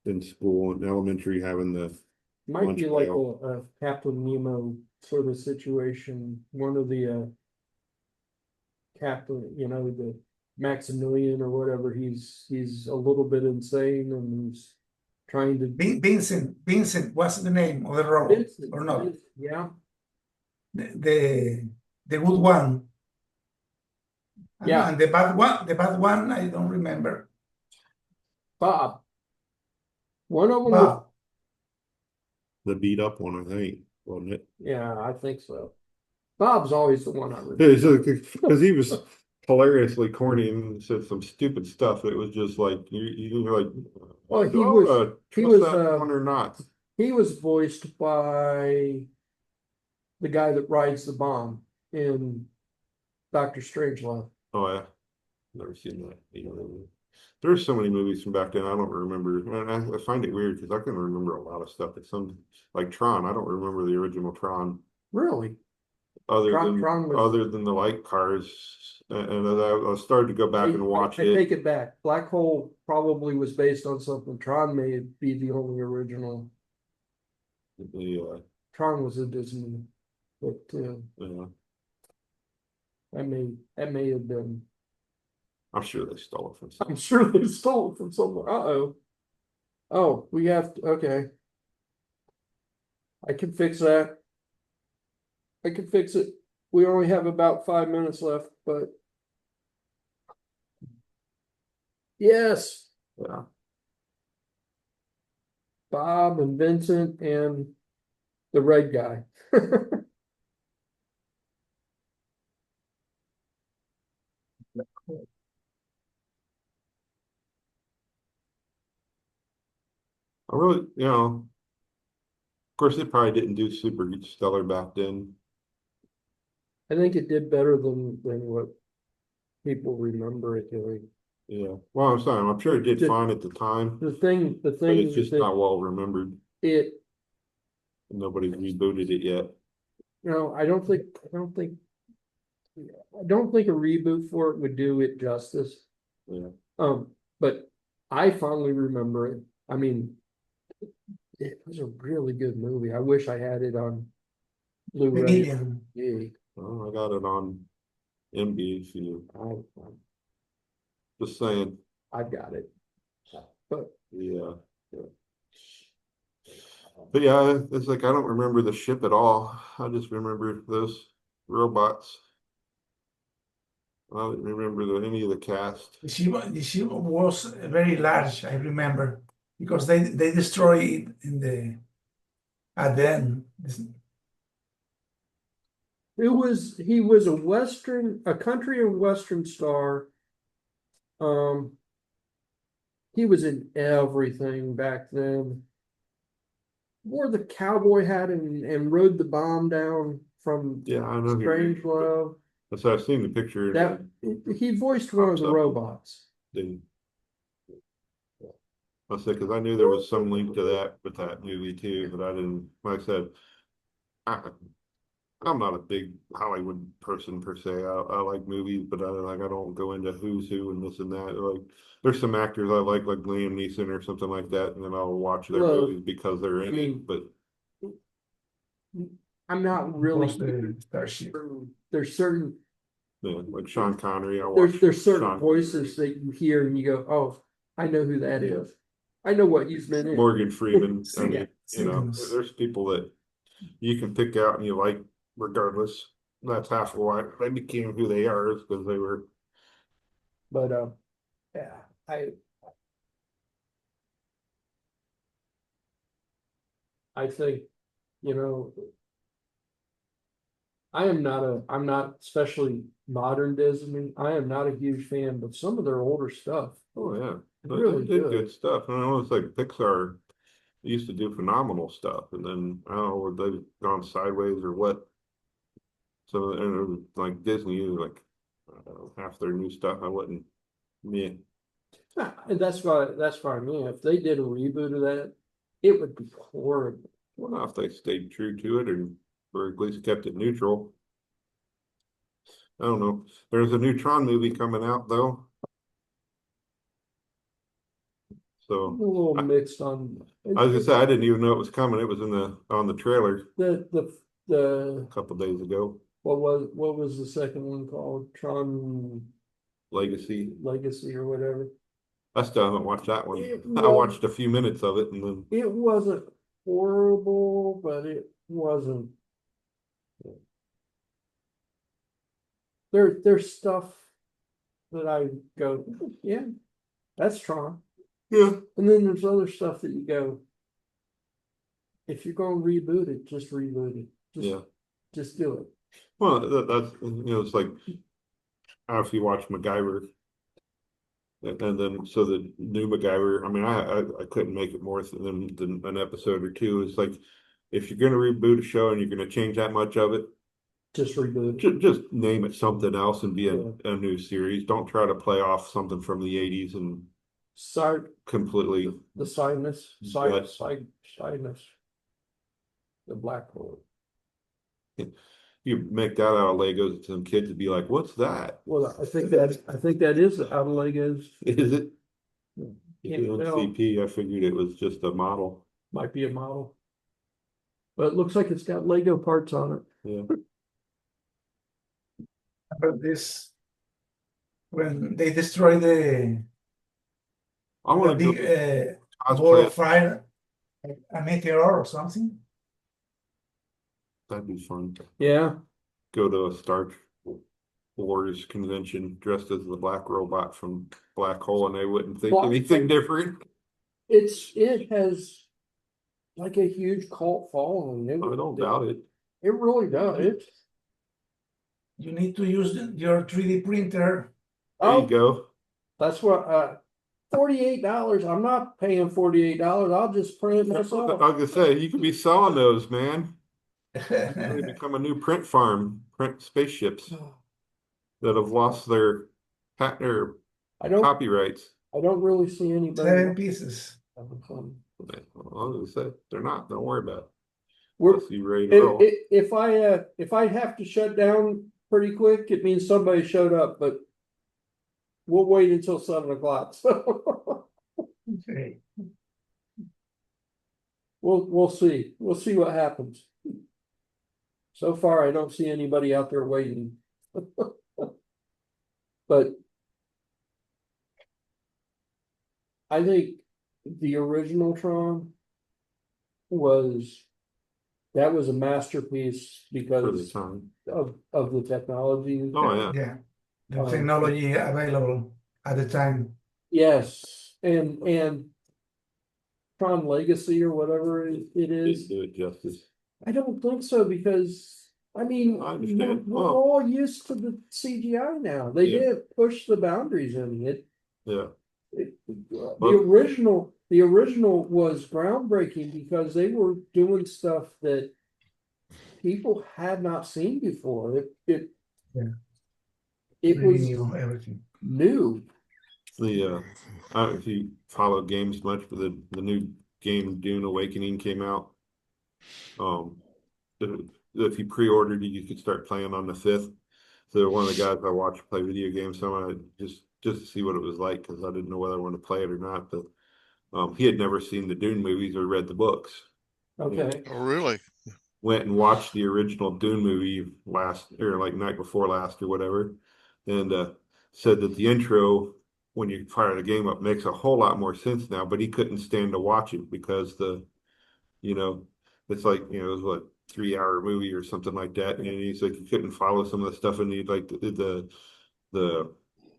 in school in elementary having the. Might lunch be like pail. a Captain Nemo sort of situation. One of the captain, the Maximilian or whatever, he's a little bit insane and he's trying to Vincent, what's the name of the robot or not? Yeah. The good one. Yeah. And the bad one, I don't remember. Bob. One of them was, Bob. The beat up one, I think, wasn't it? yeah, I think so. Bob's always the one I remember. Because he was hilariously corny and said some stupid stuff. It was just like you were like, Well, he trust was that one or not. he was voiced by the guy that rides the bomb in Dr. Strangelove. Oh yeah, never seen that. There's so many movies from back then I don't remember. And I find it weird because I can remember a lot of stuff. It's some like Tron. I don't remember the original Tron. Really? Tron was, other than the light cars, and I started to go back and watch I it. take it back. Black Hole probably was based on something. Tron may be the only original. Tron was a Disney, but Yeah. that may have been. I'm sure they stole it from I'm somewhere. sure they stole it from somewhere. Uh-oh. Oh, we have to, okay. I can fix that. I can fix it. We only have about 5 minutes left, but yes, Yeah. Bob and Vincent and the red guy. I really, of course, it probably didn't do super stellar back then. I think it did better than what people remember it doing. Yeah. Well, I'm sure it did The- fine at the time, The thing but it's just that not well remembered. it, Nobody's rebooted it yet. I don't think a reboot for it would do it justice. Yeah. But I fondly remember it. I mean, it was a really good movie. I wish I had it on Blu-ray. Yeah, Well, I got it on NBC. Just saying. I've got it. But Yeah. But yeah, it's like I don't remember the ship at all. I just remember those robots. I don't remember any of the cast. The ship was very large, I remember, because they destroyed it at the end. he was a country and western star. He was in everything back then. Wore the cowboy hat and rode the bomb down from Yeah, I know. Strangelove. So I've seen the picture. That he voiced one of the robots. I said because I knew there was some link to that with that movie too, but I didn't. Like I said, I'm not a big Hollywood person per se. I like movies, but I don't go into who's who and this and that. Like there's some actors I like Liam Neeson or something like that, and then I'll watch their movies because they're in it. But I'm not really. There's certain. Yeah, like Sean Connery. I watch. There's certain voices that you hear and you go, oh, I know who that is. I know what he's been in. Morgan Freeman. I mean, there's people that you can pick out and you like regardless. That's half of why they became who they are, is because they were. But yeah, I think, I'm not especially modern Disney. I am not a huge fan, but some of their older stuff. Oh yeah, really they did good stuff. And I know it's like Pixar used to do phenomenal stuff, and then I don't know whether they've gone sideways or what. So and it was like Disney, like half their new stuff, I wouldn't. Yeah, And that's why I mean, if they did a reboot of that, it would be horrible. Well, if they stayed true to it, or at least kept it neutral. I don't know. There's a new Tron movie coming out though. So a little mixed on. I was gonna say I didn't even know it was coming. It was on the trailer. The the, a couple days ago. what was the second one called? Tron Legacy. Legacy or whatever. I still haven't watched that one. It I was- watched a few minutes of it and then It wasn't horrible, but it wasn't. There's stuff that I go, yeah, that's Tron. yeah. And then there's other stuff that you go, if you're gonna reboot it, just reboot it. Yeah. Just do it. Well, that's it's like I don't know if you watch MacGyver, and then so the new MacGyver. I mean, I couldn't make it more than an episode or two. It's like if you're gonna reboot a show and you're gonna change that much of it, Just reboot it. just name it something else and be Yeah. a new series. Don't try to play off something from the '80s and Start completely. the sinus, But- sinus. The black hole. You make that out of Legos, to some kids would be like, "What's that? Well, I think that is out of Legos. Is it?" Can't On tell. CP, I figured it was just a model. Might be a model. But it looks like it's got Lego parts on it. Yeah. But this, when they destroy the I want to big go ball cosplay. of fire, a meteor or something. That'd be fun. Yeah, Go to a Star Wars convention dressed as the black robot from Black Hole, and they wouldn't think Well, anything different. it has like a huge cult following. I don't doubt it. It really does. You need to use your 3D printer. There you Oh, go. that's what, $48. I'm not paying $48. I'll just print it I was myself. gonna say you could be selling those, man. They become a new print farm, print spaceships that have lost their patent or I don't copyrights. really see 7 anybody. pieces. I was gonna say they're not. Don't worry about it. We're, Unless you ready to roll. if I have to shut down pretty quick, it means somebody showed up, but we'll wait until 7 o'clock. So Okay. we'll see. We'll see what happens. So far, I don't see anybody out there waiting. But I think the original Tron that was a masterpiece For the because time. of the technology. Oh yeah. Yeah, the Um, technology available at the time. Yes, and Tron Legacy or whatever it Didn't is, do it justice. I don't think so because, I mean, I understand. we're Well- all used to the CGI now. They Yeah. didn't push the boundaries in it. Yeah. The Well- original was groundbreaking because they were doing stuff that people had not seen before. It Really was new, everything. new. I don't know if you follow games much, but the new game Dune Awakening came out. If you pre-ordered it, you could start playing on the 5th. So one of the guys I watched play video games, so I just to see what it was like because I didn't know whether I wanted to play it or not. But he had never seen the Dune movies or read the books. Okay. Oh, really? Went and watched the original Dune movie night before last or whatever, and said that the intro when you fire the game up makes a whole lot more sense now, but he couldn't stand to watch it because it's like it was what 3-hour movie or something like that, and he's like he couldn't follow some of the stuff, and he like the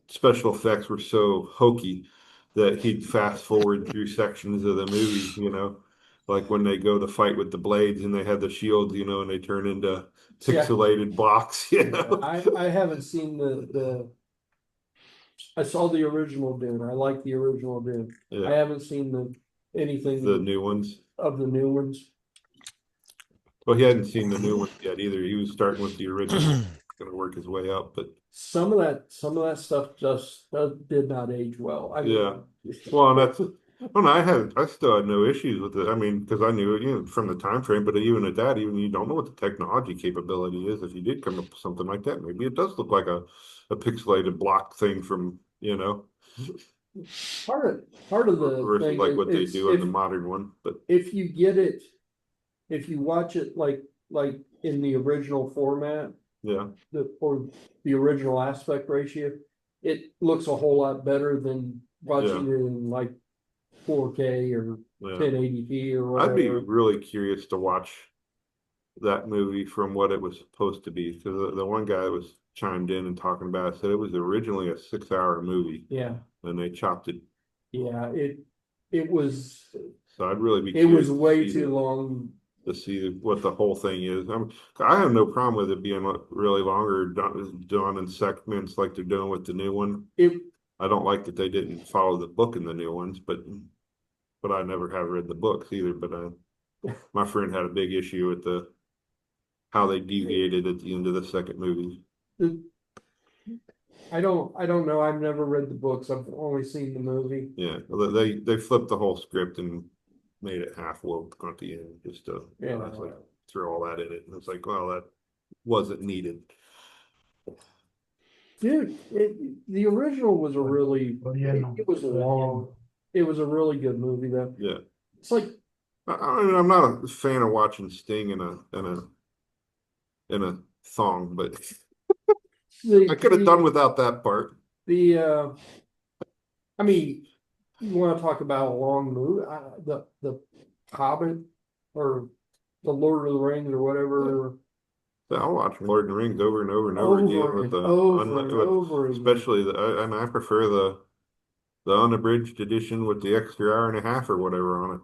special effects were so hokey that he'd fast forward through sections of the movie, like when they go to fight with the blades and they have the shields, and they turn into pixelated blocks, I haven't seen I saw the original Dune. I like the original Dune. I Yeah, haven't seen anything the new ones. of the new ones. Well, he hadn't seen the new ones yet either. He was starting with the original, going to work his way up. But Some of that stuff just did not age well. Yeah. well, and that's I still had no issues with it. I mean, because I knew it, from the time frame. But even at that, even you don't know what the technology capability is. If you did come up with something like that, maybe it does look like a pixelated block thing from Part of the versus thing like what they is do in the modern one. But if you get it, if you watch it like in the original format, Yeah, or the original aspect ratio, it looks a whole lot better than watching it in like 4K or yeah. 1080p or I'd be whatever. really curious to watch that movie from what it was supposed to be. Because the one guy that was chimed in and talking about it said it was originally a 6-hour movie Yeah, and they chopped it. yeah, it was, So I'd really be it was curious way too long. to see what the whole thing is. I have no problem with it being really longer, done in segments like they're doing with the new one. It, I don't like that they didn't follow the book in the new ones, but I never have read the books either. But my friend had a big issue with how they deviated at the end of the second movie. I don't know. I've never read the books. I've only seen the movie. Yeah, they flipped the whole script and made it half woke at the end, just to it's like throw all that in it, and it's like, well, that wasn't needed. Dude, the original was a really, it was long. It was a really good movie though. Yeah, It's like, I'm not a fan of watching Sting in a song, but I could have done without that part. I mean, you want to talk about a long movie, the Hobbit or the Lord of the Rings or whatever. So I'll watch Lord of the Rings over and over and over again with over again. especially and I prefer the unabridged edition with the extra hour and a half or whatever on it.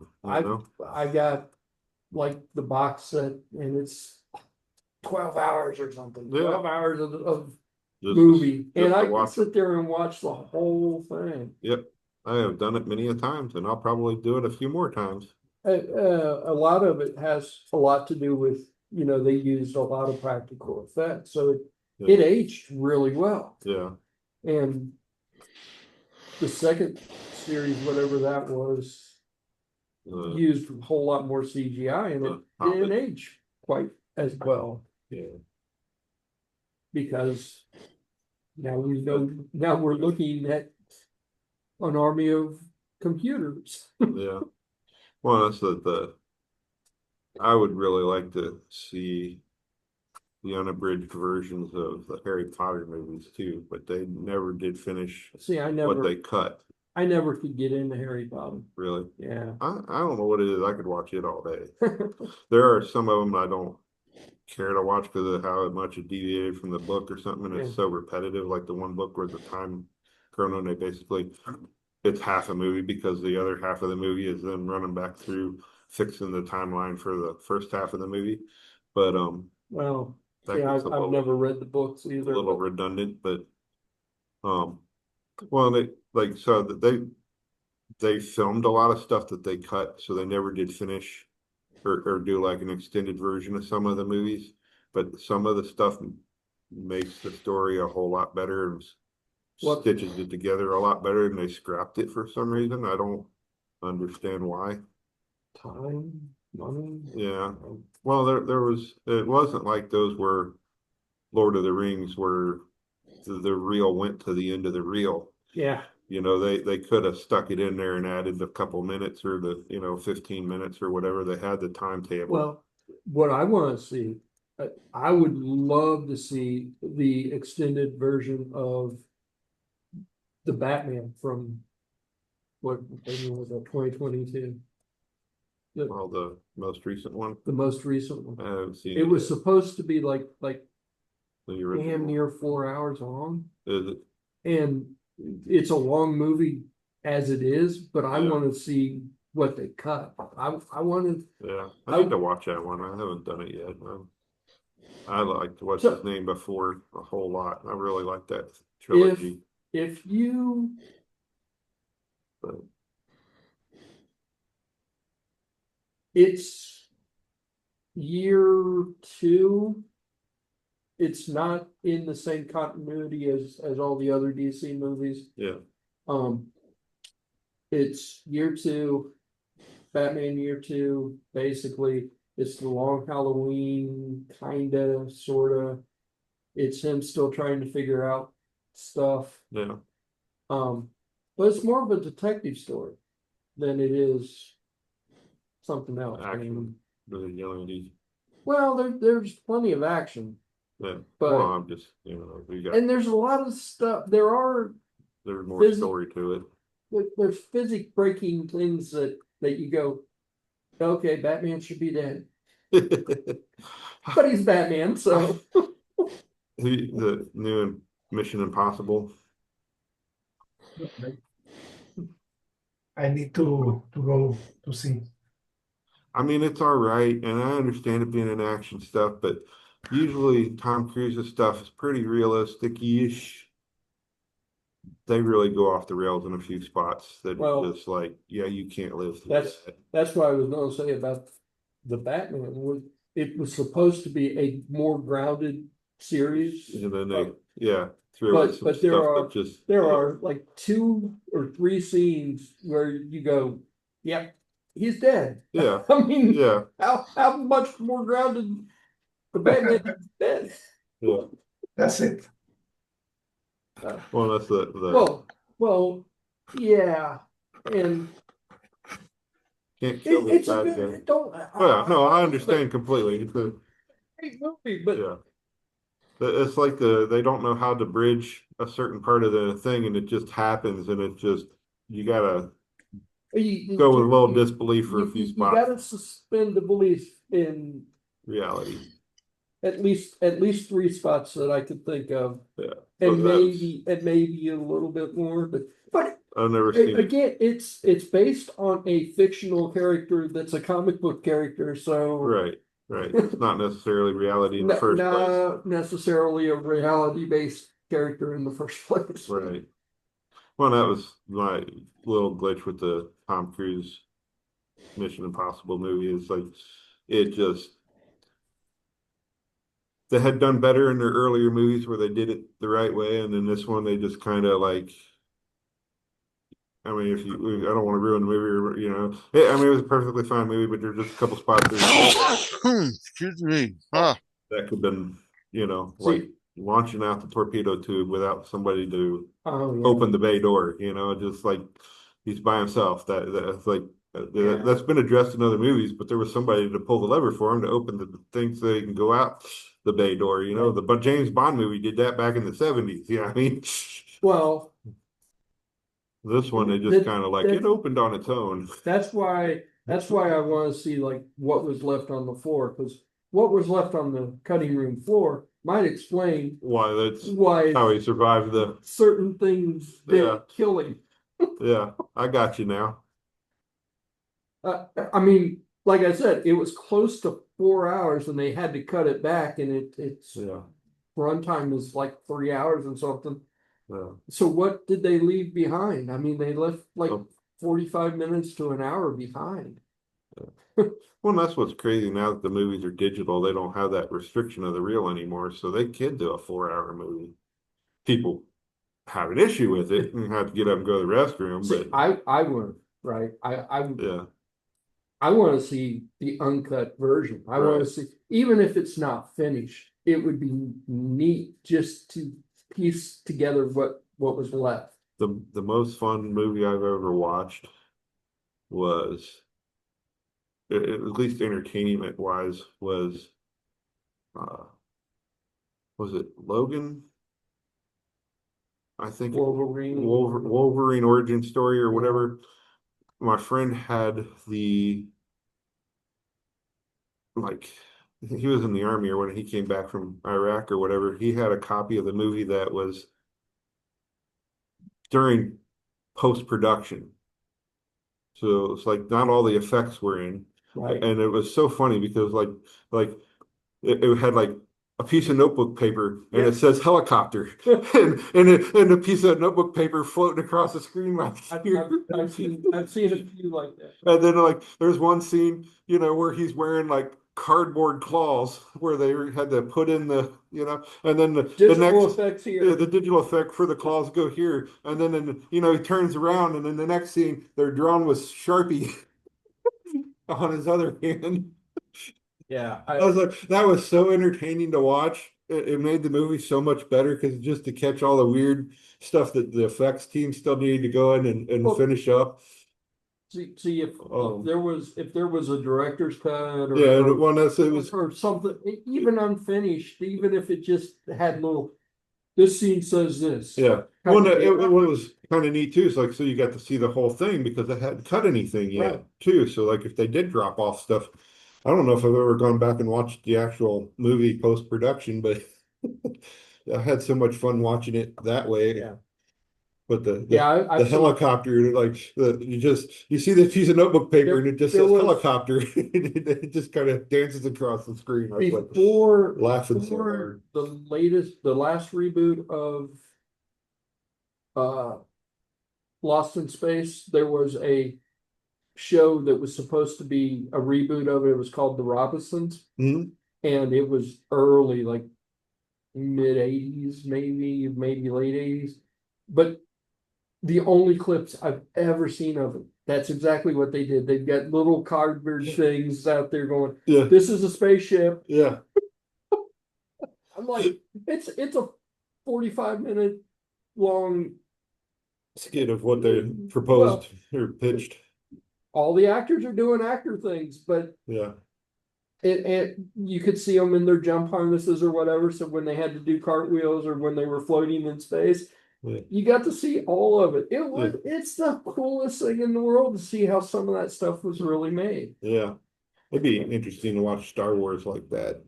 I got like the box set and it's 12 hours or something. Yeah. 12 hours of Just movie. just And to I can watch sit there and watch the whole thing. Yep, I have done it many a times, and I'll probably do it a few more times. A lot of it has a lot to do with, they used a lot of practical effects, so it aged really well. Yeah, And the second series, whatever that was, used a whole lot more CGI, and it didn't age quite as well. Yeah, Because now we're looking at an army of computers. yeah. Well, that's I would really like to see the unabridged versions of the Harry Potter movies too, but they never did finish See, what they cut. I never could get into Harry Potter. Really? Yeah. I don't know what it is. I could watch it all day. There are some of them I don't care to watch because of how much it deviated from the book or something, and it's so repetitive. Like the one book where the time chrono, they basically it's half a movie because the other half of the movie is them running back through fixing the timeline for the first half of the movie. But well, that yeah, gets I've never read the books either. A little redundant, but well, they filmed a lot of stuff that they cut, so they never did finish or do like an extended version of some of the movies. But some of the stuff makes the story a whole lot better and stitches it together a lot better, and they scrapped it for some reason. I don't understand why. Time, money. Yeah. Well, it wasn't like those were Lord of the Rings where the reel went to the end of the reel. Yeah. They could have stuck it in there and added a couple minutes or 15 minutes or whatever. They had the timetable. Well, what I want to see, I would love to see the extended version of the Batman from what was that, 2022? Well, the most recent one. The most recent one. I haven't seen it. It was supposed to be like damn near 4 hours long. Is it? And it's a long movie as it is, but I want to see what they cut. I wanted. Yeah, I need to watch that one. I haven't done it yet. I liked what's his name before a whole lot. I really like that trilogy. If you. It's year 2. It's not in the same continuity as all the other DC movies. Yeah. It's year 2, Batman year 2. Basically, it's the long Halloween, kinda, sorta. It's him still trying to figure out stuff. Yeah. But it's more of a detective story than it is something else. Action, vigilante. Well, there's plenty of action, Yeah. but Well, I'm just, we got, and there's a lot of stuff. there's more physics- story to There's physics breaking things that you go, okay, Batman should be dead, it. but he's Batman, so The new Mission Impossible. I need to go to see. I mean, it's all right, and I understand it being an action stuff, but usually Tom Cruise's stuff is pretty realistic-ish. They really go off the rails in a few spots that Well, just like, yeah, you can't live through that's that. that's what I was gonna say about the Batman. It was supposed to be a more grounded series, And then they, yeah, threw but in some but there stuff are that just there are like 2 or 3 scenes where you go, yep, he's dead. yeah, I mean, yeah, how much more grounded the Batman is dead? yeah. That's it. Well, that's the Well, yeah, and can't kill this it's a bad guy. good. Don't. Well, no, I love it. understand completely. It's a, Great movie, but yeah. It's like they don't know how to bridge a certain part of the thing, and it just happens, and it just you gotta go with a little disbelief for a few you spots. gotta suspend the belief in Reality, at least 3 spots that I could think of, yeah. and Well, maybe a little bit more, but I've never seen it. again, it's based on a fictional character that's a comic book character, so Right, right. It's not necessarily reality in the first place. not necessarily a reality-based character in the first place. Right. Well, that was my little glitch with the Tom Cruise Mission Impossible movie. Is like it just they had done better in their earlier movies where they did it the right way, and then this one they just kind of like. I mean, I don't want to ruin the movie, I mean, it was a perfectly fine movie, but there's just a couple spots Excuse me. Ah, that could have been, like See, launching out the torpedo tube without somebody to oh, yeah. open the bay door, just like he's by himself. That's like Yeah. that's been addressed in other movies, but there was somebody to pull the lever for him to open the thing so they can go out the bay door. Right. The James Bond movie did that back in the 70s. I mean, Well, this one they just kind of like it opened on its own. that's why I want to see like what was left on the floor, because what was left on the cutting room floor might explain Why that's why how he survived the. certain things didn't Yeah. kill him. Yeah, I got you now. I mean, like I said, it was close to 4 hours, and they had to cut it back, and its Yeah, runtime is like 3 hours and something. yeah. So what did they leave behind? I mean, they left like Oh. 45 minutes to an hour behind. Well, that's what's crazy now that the movies are digital. They don't have that restriction of the reel anymore, so they can do a 4-hour movie. People have an issue with it and have to get up and go to the restroom. See, But I would, right? yeah, I want to see the uncut version. I want Right. to see, even if it's not finished, it would be neat just to piece together what was left. the most fun movie I've ever watched was, at least entertainment wise, uh, was it Logan? I think Wolverine. Wolverine origin story or whatever. My friend had like he was in the army, or when he came back from Iraq or whatever, he had a copy of the movie that was during post-production. So it's like not all the effects were in. Right. And it was so funny because like it had like a piece of notebook paper and it says helicopter and a piece of notebook paper floating across the screen right here. I've seen a few like that. And then like there's one scene, where he's wearing like cardboard claws where they had to put in and then the Digital next effects here. the digital effect for the claws go here, and then he turns around, and then the next scene they're drawn with Sharpie on his other hand. Yeah, I was like, that was so entertaining to watch. It made the movie so much better because just to catch all the weird stuff that the effects team still needed to go in and Well, finish up. See if Um, if there was a director's cut or. Yeah, the one that's, it was, Or something, even unfinished, even if it just had little, this scene says this. yeah. One that, it was kind of neat too. It's like, so you got to see the whole thing because they hadn't cut anything yet Right. too. So like if they did drop off stuff, I don't know if I've ever gone back and watched the actual movie post-production, but I had so much fun watching it that way. Yeah. But the I've seen- helicopter, like you see the piece of notebook paper and it just There says was- helicopter. It just kind of dances across the screen. I was like Before, laughing so before hard. the last reboot of Lost in Space, there was a show that was supposed to be a reboot of it. It was called The Robinsons, Mhm. and it was early, like mid '80s, maybe late '80s. But the only clips I've ever seen of it, that's exactly what they did. They've got little cardboard things out there going, Yeah, "This is a spaceship." yeah, I'm like, it's a 45-minute long. skit of what they proposed or pitched. All the actors are doing actor things, but Yeah, it you could see them in their jump harnesses or whatever. So when they had to do cartwheels or when they were floating in space, yeah, you got to see all of it. It's the coolest thing in the world to see how some of that stuff was really made. yeah. It'd be interesting to watch Star Wars like that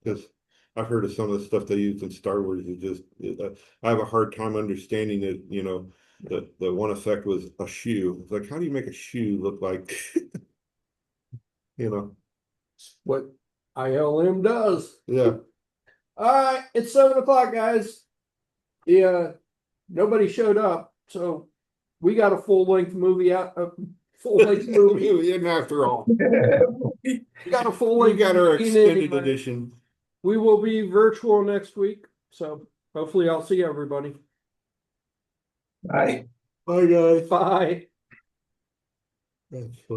because I've heard of some of the stuff they used in Star Wars. I have a hard time understanding it. You know, the one effect was a shoe. It's like, how do you make a shoe look like? You know, What ILM does. yeah. All right, it's 7 o'clock, guys. Yeah, nobody showed up, so we got a full length movie out. A full length movie. And after all, We got a full we length. got our movie extended anyway. edition. We will be virtual next week, so hopefully I'll see everybody. Right. Bye, guys. Bye. That's funny.